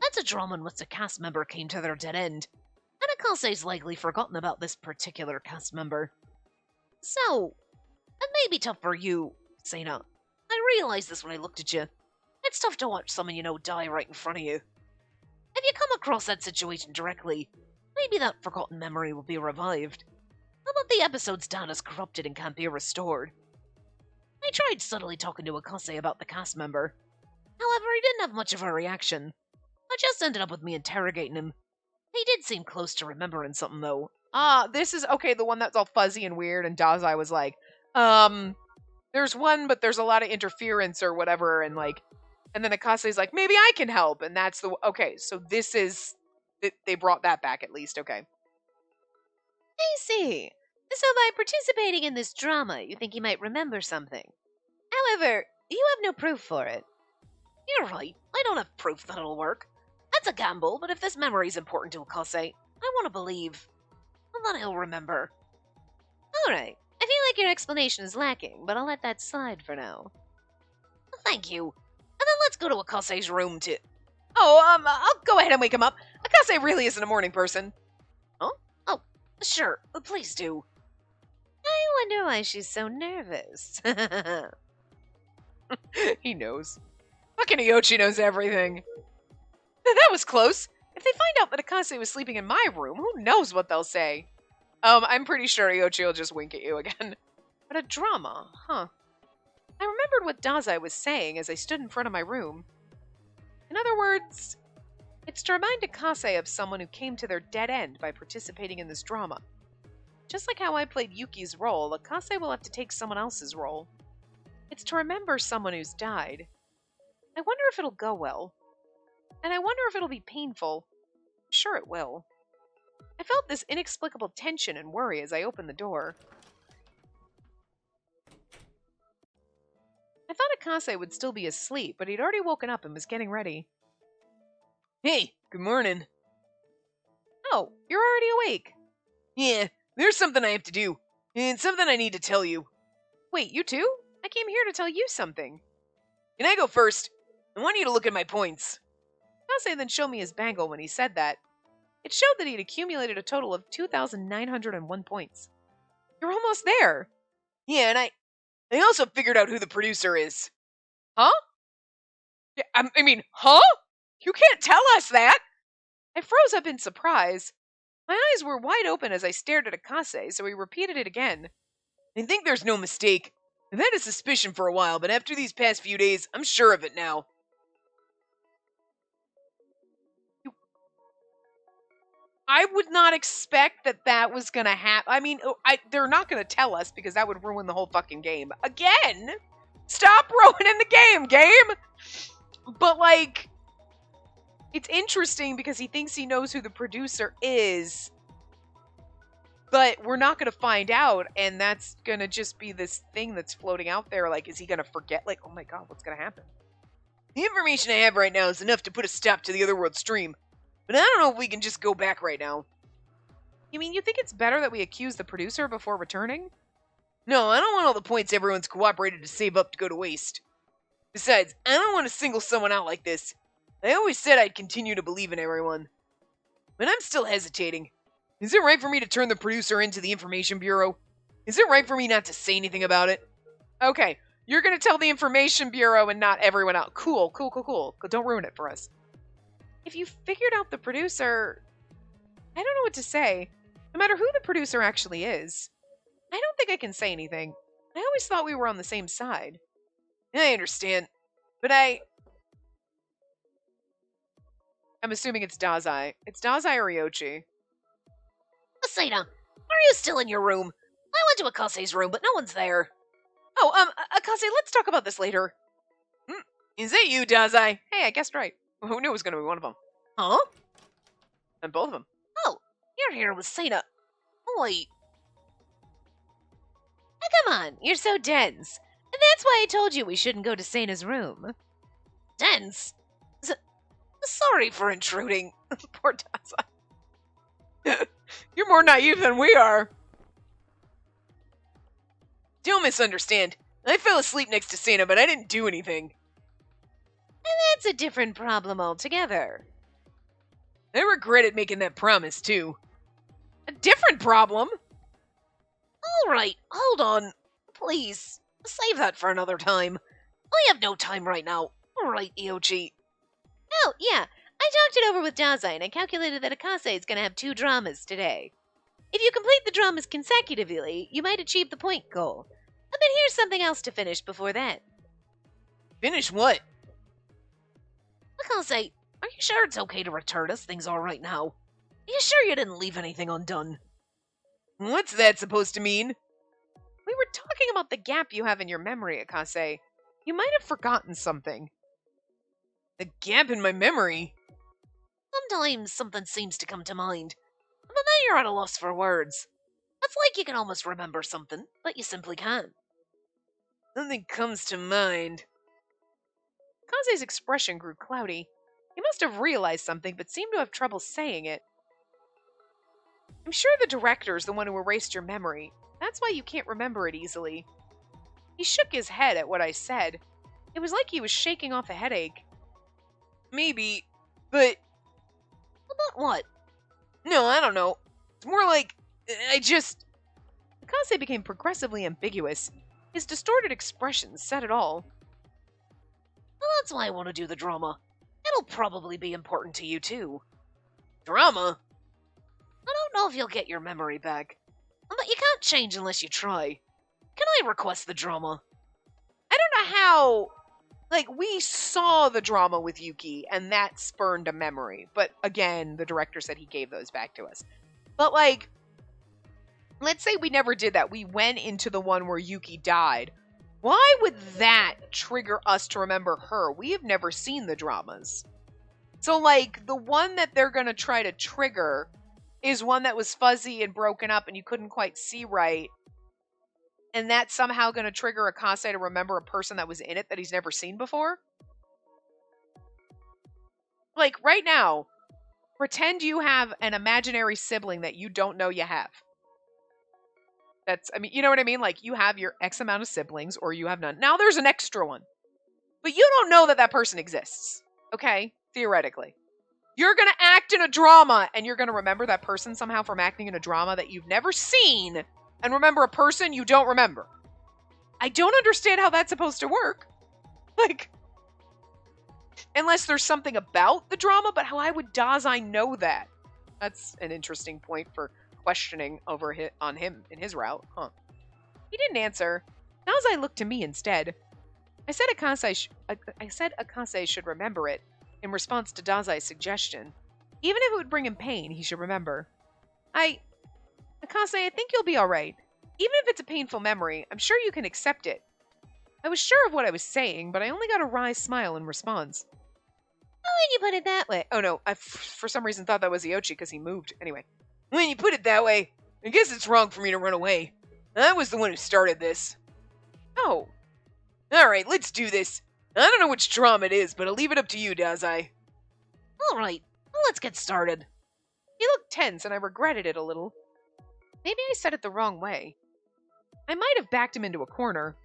That's a drama in which a cast member came to their dead end, and Akase's likely forgotten about this particular cast member. So, it may be tough for you, Sena. I realized this when I looked at you. It's tough to watch someone you know die right in front of you. If you come across that situation directly, maybe that forgotten memory will be revived. How about the episode's done as corrupted and can't be restored? I tried subtly talking to Akase about the cast member. However, he didn't have much of a reaction. I just ended up with me interrogating him. He did seem close to remembering something, though. This is, okay, the one that's all fuzzy and weird, and Dazai was like, there's one, but there's a lot of interference or whatever, and then Akase's like, maybe I can help, and that's okay, so this is, they brought that back at least, okay. I see. So by participating in this drama, you think he might remember something. However, you have no proof for it. You're right. I don't have proof that it'll work. That's a gamble, but if this memory's important to Akase, I want to believe. And then he'll remember. Alright. I feel like your explanation is lacking, but I'll let that slide for now. Thank you. And then let's go to Akase's room to... I'll go ahead and wake him up. Akase really isn't a morning person. Huh? Oh, sure. Please do. I wonder why she's so nervous. He knows. Fucking Iochi knows everything. That was close. If they find out that Akase was sleeping in my room, who knows what they'll say? I'm pretty sure Iochi will just wink at you again. But a drama, huh? I remembered what Dazai was saying as I stood in front of my room. In other words, it's to remind Akase of someone who came to their dead end by participating in this drama. Just like how I played Yuki's role, Akase will have to take someone else's role. It's to remember someone who's died. I wonder if it'll go well. And I wonder if it'll be painful. Sure it will. I felt this inexplicable tension and worry as I opened the door. I thought Akase would still be asleep, but he'd already woken up and was getting ready. Hey, good morning. Oh, you're already awake. Yeah, there's something I have to do, and something I need to tell you. Wait, you too? I came here to tell you something. Can I go first? I want you to look at my points. Akase then showed me his bangle when he said that. It showed that he'd accumulated a total of 2,901 points. You're almost there. Yeah, and I also figured out who the producer is. Huh? Yeah, I mean, huh? You can't tell us that! I froze up in surprise. My eyes were wide open as I stared at Akase, so he repeated it again. I think there's no mistake. I've had a suspicion for a while, but after these past few days, I'm sure of it now. I would not expect that was gonna happen. I mean, they're not gonna tell us because that would ruin the whole fucking game. Again? Stop ruining the game! But, it's interesting because he thinks he knows who the producer is. But we're not gonna find out, and that's gonna just be this thing that's floating out there. Is he gonna forget? Oh my god, what's gonna happen? The information I have right now is enough to put a stop to the Otherworld stream. But I don't know if we can just go back right now. You mean you think it's better that we accuse the producer before returning? No, I don't want all the points everyone's cooperated to save up to go to waste. Besides, I don't want to single someone out like this. I always said I'd continue to believe in everyone. But I'm still hesitating. Is it right for me to turn the producer into the Information Bureau? Is it right for me not to say anything about it? Okay, you're gonna tell the Information Bureau and not everyone else. Cool. Don't ruin it for us. If you figured out the producer, I don't know what to say. No matter who the producer actually is, I don't think I can say anything. I always thought we were on the same side. I understand, but I'm assuming it's Dazai. It's Dazai or Ryochi. Asena, are you still in your room? I went to Akase's room, but no one's there. Oh, Akase, let's talk about this later. Is that you, Dazai? Hey, I guessed right. Who knew it was going to be one of them? Huh? And both of them. Oh, you're here with Sena. Wait. Oh, come on, you're so dense. And that's why I told you we shouldn't go to Sena's room. Dense? Sorry for intruding. Poor Dazai. You're more naive than we are. Don't misunderstand. I fell asleep next to Sena, but I didn't do anything. And that's a different problem altogether. I regretted making that promise, too. A different problem? All right, hold on. Please, save that for another time. I have no time right now. All right, Iochi. Oh, yeah. I talked it over with Dazai, and I calculated that Akase is going to have 2 dramas today. If you complete the dramas consecutively, you might achieve the point goal. And then here's something else to finish before that. Finish what? Akase, are you sure it's okay to return us? Things all right now. Are you sure you didn't leave anything undone? What's that supposed to mean? We were talking about the gap you have in your memory, Akase. You might have forgotten something. The gap in my memory? Sometimes something seems to come to mind, but then you're at a loss for words. It's like you can almost remember something, but you simply can't. Nothing comes to mind. Akase's expression grew cloudy. He must have realized something, but seemed to have trouble saying it. I'm sure the director's the one who erased your memory. That's why you can't remember it easily. He shook his head at what I said. It was like he was shaking off a headache. Maybe, but... About what? No, I don't know. It's more like... Akase became progressively ambiguous. His distorted expression said it all. Well, that's why I want to do the drama. It'll probably be important to you, too. Drama? I don't know if you'll get your memory back, but you can't change unless you try. Can I request the drama? I don't know how... we saw the drama with Yuki, and that spurned a memory. But, again, the director said he gave those back to us. But, let's say we never did that. We went into the one where Yuki died. Why would that trigger us to remember her? We have never seen the dramas. So, the one that they're going to try to trigger is one that was fuzzy and broken up and you couldn't quite see right. And that's somehow going to trigger Akase to remember a person that was in it that he's never seen before? Right now, pretend you have an imaginary sibling that you don't know you have. You know what I mean? You have your X amount of siblings, or you have none. Now there's an extra one. But you don't know that that person exists. Okay? Theoretically. You're going to act in a drama, and you're going to remember that person somehow from acting in a drama that you've never seen, and remember a person you don't remember. I don't understand how that's supposed to work. Unless there's something about the drama, but why would Dazai know that? That's an interesting point for questioning on him in his route, huh? He didn't answer. Dazai looked to me instead. I said Akase should remember it in response to Dazai's suggestion. Even if it would bring him pain, he should remember. Akase, I think you'll be alright. Even if it's a painful memory, I'm sure you can accept it. I was sure of what I was saying, but I only got a wry smile in response. When you put it that way. Oh no, I for some reason thought that was Iochi because he moved. Anyway. When you put it that way, I guess it's wrong for me to run away. I was the one who started this. Oh. Alright, let's do this. I don't know which drama it is, but I'll leave it up to you, Dazai. Alright, well, let's get started. He looked tense, and I regretted it a little. Maybe I said it the wrong way. I might have backed him into a corner.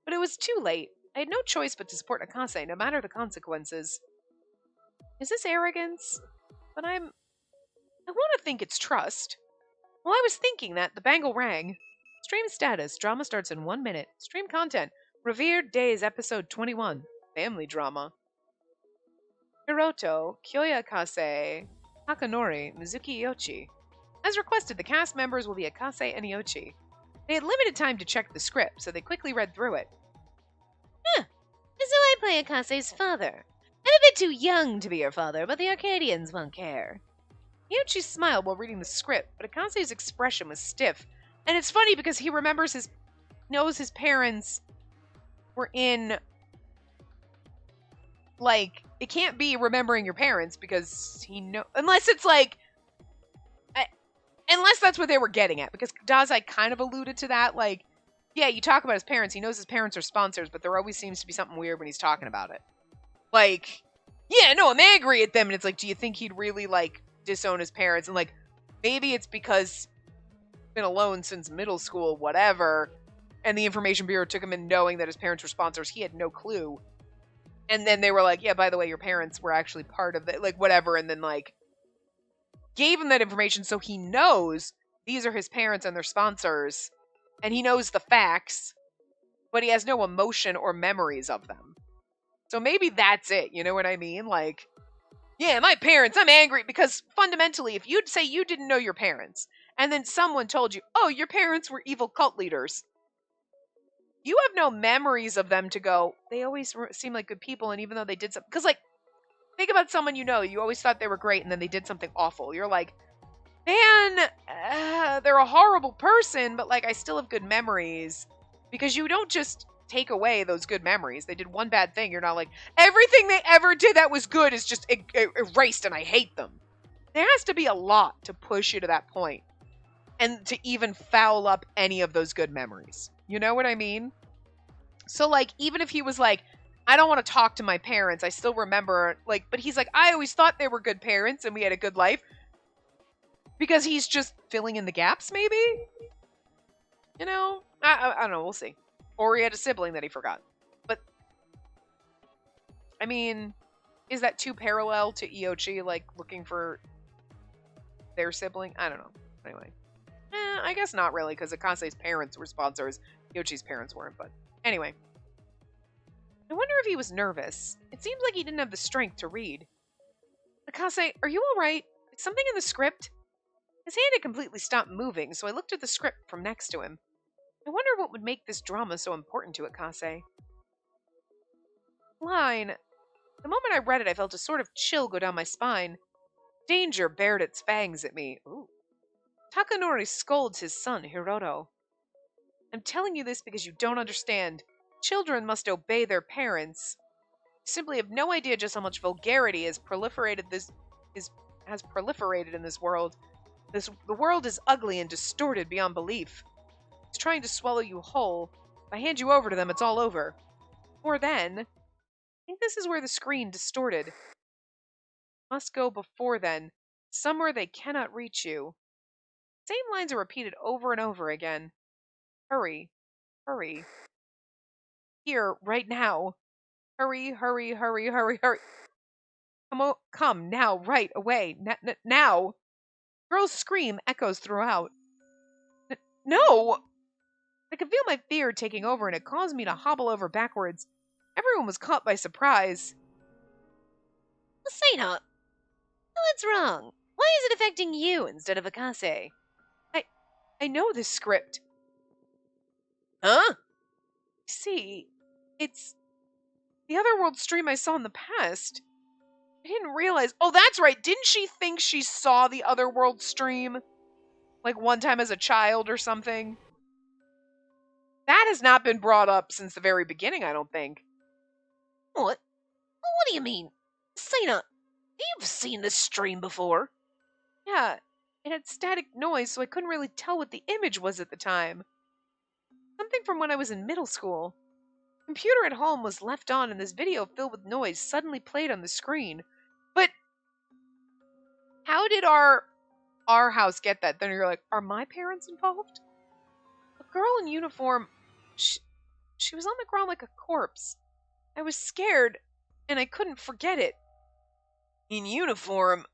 But it was too late. I had no choice but to support Akase, no matter the consequences. Is this arrogance? But I want to think it's trust. While I was thinking that, the bangle rang. Stream status. Drama starts in 1 minute. Stream content. Revered Days, episode 21. Family drama. Hiroto, Kyoya Akase, Takanori, Mizuki Iochi. As requested, the cast members will be Akase and Iochi. They had limited time to check the script, so they quickly read through it. So I play Akase's father. I'm a bit too young to be your father, but the Arcadians won't care. Iochi smiled while reading the script, but Akase's expression was stiff. And it's funny because he knows his parents were in, it can't be remembering your parents because unless it's unless that's what they were getting at, because Dazai kind of alluded to that, yeah, you talk about his parents, he knows his parents are sponsors, but there always seems to be something weird when he's talking about it. Yeah, no, I'm angry at them, and it's do you think he'd really, disown his parents? And, maybe it's because he's been alone since middle school, whatever, and the Information Bureau took him in knowing that his parents were sponsors. He had no clue. And then they were yeah, by the way, your parents were actually part of it, whatever, and then, gave him that information so he knows these are his parents and their sponsors, and he knows the facts, but he has no emotion or memories of them. So maybe that's it, you know what I mean? Yeah, my parents, I'm angry, because fundamentally, if you'd say you didn't know your parents, and then someone told you, oh, your parents were evil cult leaders. You have no memories of them to go, they always seem like good people, and even though they did something, because, like, think about someone you know, you always thought they were great, and then they did something awful. You're like, man, they're a horrible person, but, like, I still have good memories. Because you don't just take away those good memories. They did one bad thing. You're not like, everything they ever did that was good is just erased and I hate them. There has to be a lot to push you to that point. And to even foul up any of those good memories. You know what I mean? So, like, even if he was like, I don't want to talk to my parents, I still remember, like, but he's like, I always thought they were good parents and we had a good life. Because he's just filling in the gaps, maybe? You know? I don't know, we'll see. Or he had a sibling that he forgot. But, I mean, is that too parallel to Iochi, like, looking for their sibling? I don't know. Anyway. I guess not really, because Akase's parents were sponsors. Iochi's parents weren't, but anyway. I wonder if he was nervous. It seems like he didn't have the strength to read. Akase, are you alright? Is something in the script? His hand had completely stopped moving, so I looked at the script from next to him. I wonder what would make this drama so important to Akase. Line. The moment I read it, I felt a sort of chill go down my spine. Danger bared its fangs at me. Ooh. Takanori scolds his son, Hiroto. I'm telling you this because you don't understand. Children must obey their parents. You simply have no idea just how much vulgarity has proliferated in this world. The world is ugly and distorted beyond belief. It's trying to swallow you whole. If I hand you over to them, it's all over. Or then, I think this is where the screen distorted. Must go before then, somewhere they cannot reach you. Same lines are repeated over and over again. Hurry, hurry. Here, right now. Hurry, hurry, hurry, hurry, hurry. Come, now, right away, now. Girl's scream echoes throughout. No! I could feel my fear taking over, and it caused me to hobble over backwards. Everyone was caught by surprise. Asena, what's wrong? Why is it affecting you instead of Akase? I know this script. Huh? See, it's the Otherworld stream I saw in the past. I didn't realize. Oh, that's right. Didn't she think she saw the Otherworld stream? Like one time as a child or something? That has not been brought up since the very beginning, I don't think. What? What do you mean? Asena, you've seen this stream before. Yeah, it had static noise, so I couldn't really tell what the image was at the time. Something from when I was in middle school. The computer at home was left on, and this video filled with noise suddenly played on the screen. But how did our house get that? Then you're like, are my parents involved? A girl in uniform, she was on the ground like a corpse. I was scared, and I couldn't forget it. In uniform?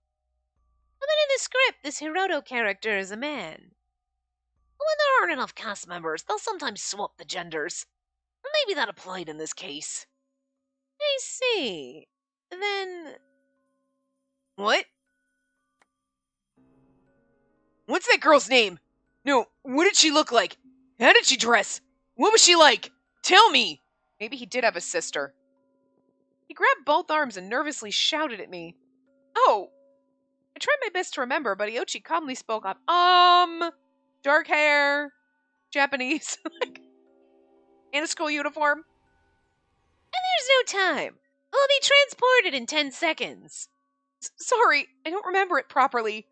But in the script, this Hiroto character is a man. When there aren't enough cast members, they'll sometimes swap the genders. Maybe that applied in this case. I see. Then... What? What's that girl's name? No, what did she look like? How did she dress? What was she like? Tell me! Maybe he did have a sister. He grabbed both arms and nervously shouted at me. Oh! I tried my best to remember, but Iochi calmly spoke up. Dark hair, Japanese, in a school uniform. And there's no time. I'll be transported in 10 seconds. Sorry, I don't remember it properly,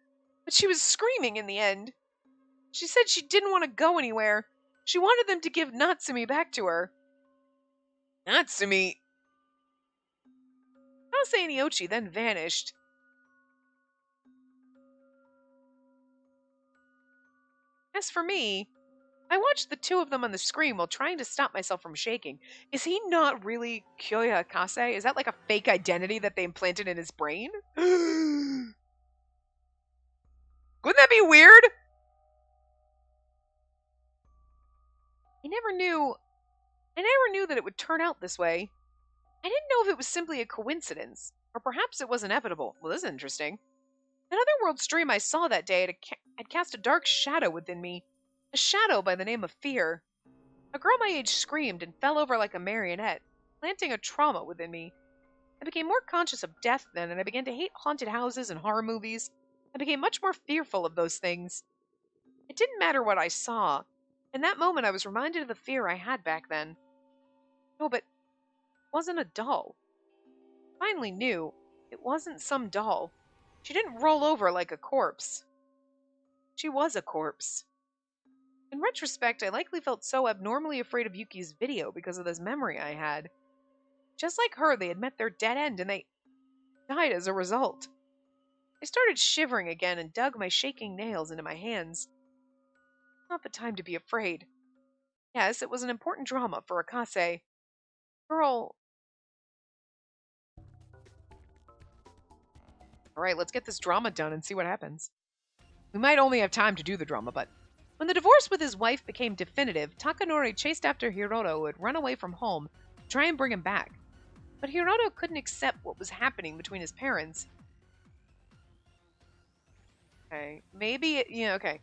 but she was screaming in the end. She said she didn't want to go anywhere. She wanted them to give Natsumi back to her. Natsumi? Kase and Iochi then vanished. As for me, I watched the two of them on the screen while trying to stop myself from shaking. Is he not really Kyoya Kase? Is that like a fake identity that they implanted in his brain? Wouldn't that be weird? I never knew that it would turn out this way. I didn't know if it was simply a coincidence, or perhaps it was inevitable. Well, this is interesting. Another world stream I saw that day I'd cast a dark shadow within me, a shadow by the name of fear. A girl my age screamed and fell over like a marionette, planting a trauma within me. I became more conscious of death then, and I began to hate haunted houses and horror movies. I became much more fearful of those things. It didn't matter what I saw. In that moment, I was reminded of the fear I had back then. No, but it wasn't a doll. I finally knew it wasn't some doll. She didn't roll over like a corpse. She was a corpse. In retrospect, I likely felt so abnormally afraid of Yuki's video because of this memory I had. Just like her, they had met their dead end and they died as a result. I started shivering again and dug my shaking nails into my hands. Not the time to be afraid. Yes, it was an important drama for Akase. Girl. Alright, let's get this drama done and see what happens. We might only have time to do the drama, but when the divorce with his wife became definitive, Takanori chased after Hiroto, who had run away from home, to try and bring him back. But Hiroto couldn't accept what was happening between his parents. Okay, okay.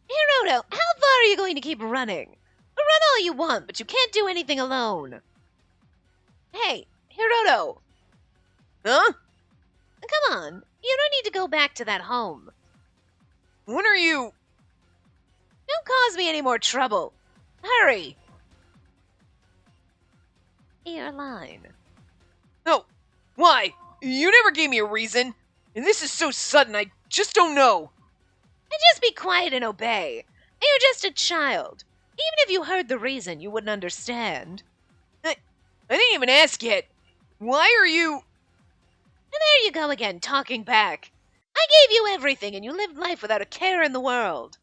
Hiroto, how far are you going to keep running? Run all you want, but you can't do anything alone. Hey, Hiroto. Huh? Come on, you don't need to go back to that home. When are you... Don't cause me any more trouble. Hurry. Your line. No. Why? You never gave me a reason. And this is so sudden, I just don't know. And just be quiet and obey. You're just a child. Even if you heard the reason, you wouldn't understand. I didn't even ask yet. Why are you... And there you go again, talking back. I gave you everything and you lived life without a care in the world.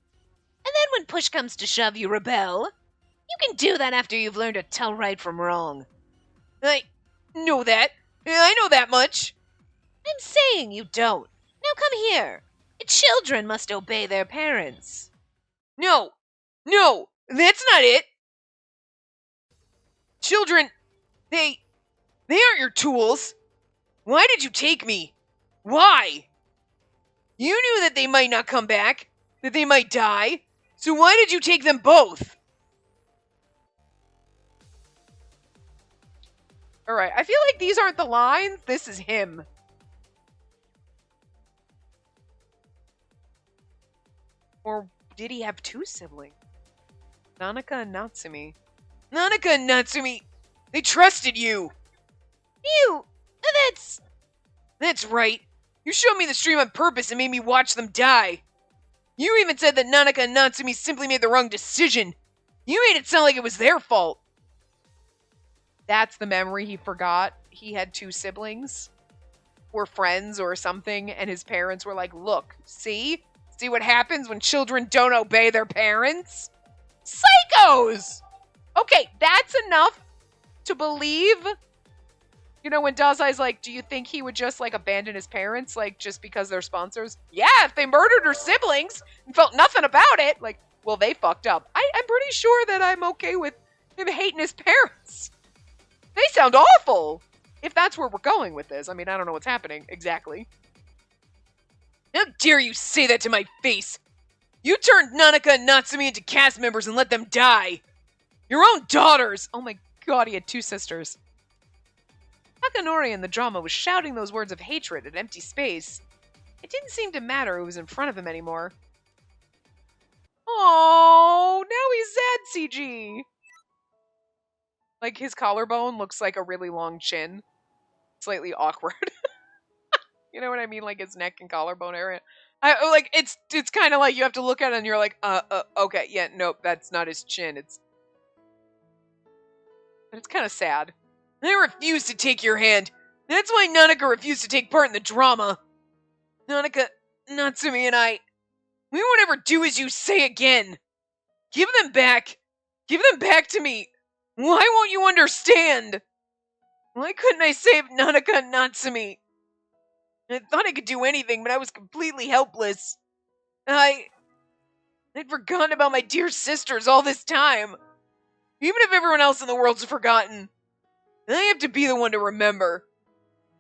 And then when push comes to shove, you rebel. You can do that after you've learned to tell right from wrong. I know that. I know that much. I'm saying you don't. Now come here. Children must obey their parents. No, that's not it. Children, they aren't your tools. Why did you take me? Why? You knew that they might not come back, that they might die, so why did you take them both? Alright, I feel like these aren't the lines. This is him. Or did he have two siblings? Nanaka and Natsumi. Nanaka and Natsumi, they trusted you. You! That's right. You showed me the stream on purpose and made me watch them die. You even said that Nanaka and Natsumi simply made the wrong decision. You made it sound like it was their fault. That's the memory he forgot. He had two siblings. Were friends or something, and his parents were like, look, see? See what happens when children don't obey their parents? Psychos! Okay, that's enough to believe. You know, when Dazai's like, do you think he would just, like, abandon his parents, like, just because they're sponsors? Yeah, if they murdered her siblings and felt nothing about it. Like, well, they fucked up. I'm pretty sure that I'm okay with him hating his parents. They sound awful. If that's where we're going with this. I mean, I don't know what's happening exactly. How dare you say that to my face? You turned Nanaka and Natsumi into cast members and let them die. Your own daughters. Oh my god, he had two sisters. Takanori in the drama was shouting those words of hatred at empty space. It didn't seem to matter who was in front of him anymore. Oh, now he's sad CG. Like, his collarbone looks like a really long chin. Slightly awkward. You know what I mean? Like, his neck and collarbone area. It's kind of like you have to look at it and you're like, okay, yeah, nope, that's not his chin. But it's kind of sad. I refuse to take your hand. That's why Nanaka refused to take part in the drama. Nanaka, Natsumi, and I, we won't ever do as you say again. Give them back. Give them back to me. Why won't you understand? Why couldn't I save Nanaka and Natsumi? I thought I could do anything, but I was completely helpless. I'd forgotten about my dear sisters all this time. Even if everyone else in the world's forgotten, I have to be the one to remember.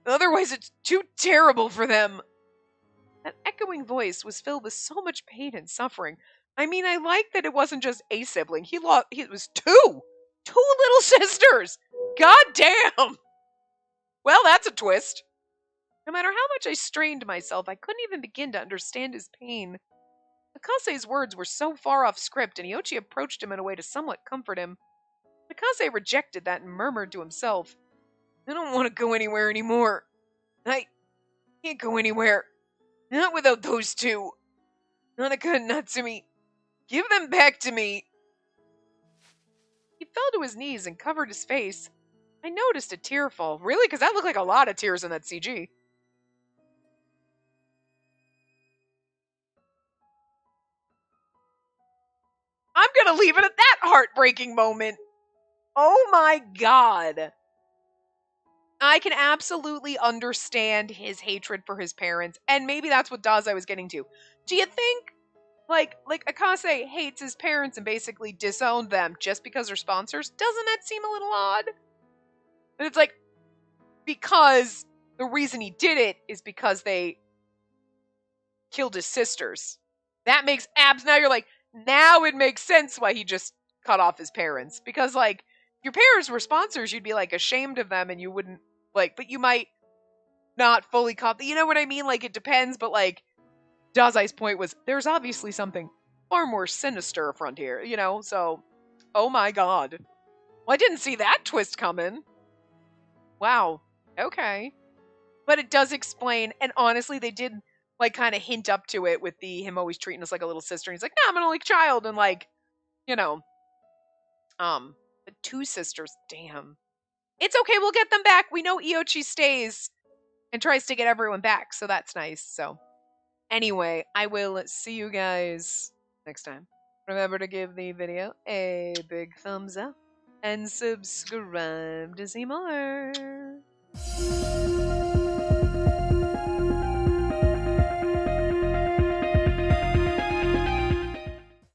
Otherwise, it's too terrible for them. That echoing voice was filled with so much pain and suffering. I mean, I like that it wasn't just a sibling. It was two! Two little sisters! God damn! Well, that's a twist. No matter how much I strained myself, I couldn't even begin to understand his pain. Akase's words were so far off script, and Iochi approached him in a way to somewhat comfort him. Akase rejected that and murmured to himself, I don't want to go anywhere anymore. I can't go anywhere. Not without those two. Nanaka and Natsumi. Give them back to me. He fell to his knees and covered his face. I noticed a tear fall. Really? Because that looked like a lot of tears in that CG. I'm going to leave it at that heartbreaking moment. Oh my god. I can absolutely understand his hatred for his parents, and maybe that's what Dazai was getting to. Do you think, like Akase hates his parents and basically disowned them just because they're sponsors? Doesn't that seem a little odd? But it's like, because the reason he did it is because they killed his sisters. That makes now you're like, now it makes sense why he just cut off his parents. Because, like, if your parents were sponsors, you'd be, like, ashamed of them and you wouldn't, like, but you might not fully cop. You know what I mean? Like, it depends, but, like, Dazai's point was, there's obviously something far more sinister around here, you know? So, oh my god. Well, I didn't see that twist coming. Wow. Okay. But it does explain, and honestly, they did, like, kind of hint up to it with him always treating us like a little sister. And he's like, nah, I'm an only child, and, like, you know, the two sisters, damn. It's okay, we'll get them back. We know Iochi stays and tries to get everyone back, so that's nice. So, anyway, I will see you guys next time. Remember to give the video a big thumbs up and subscribe to see more.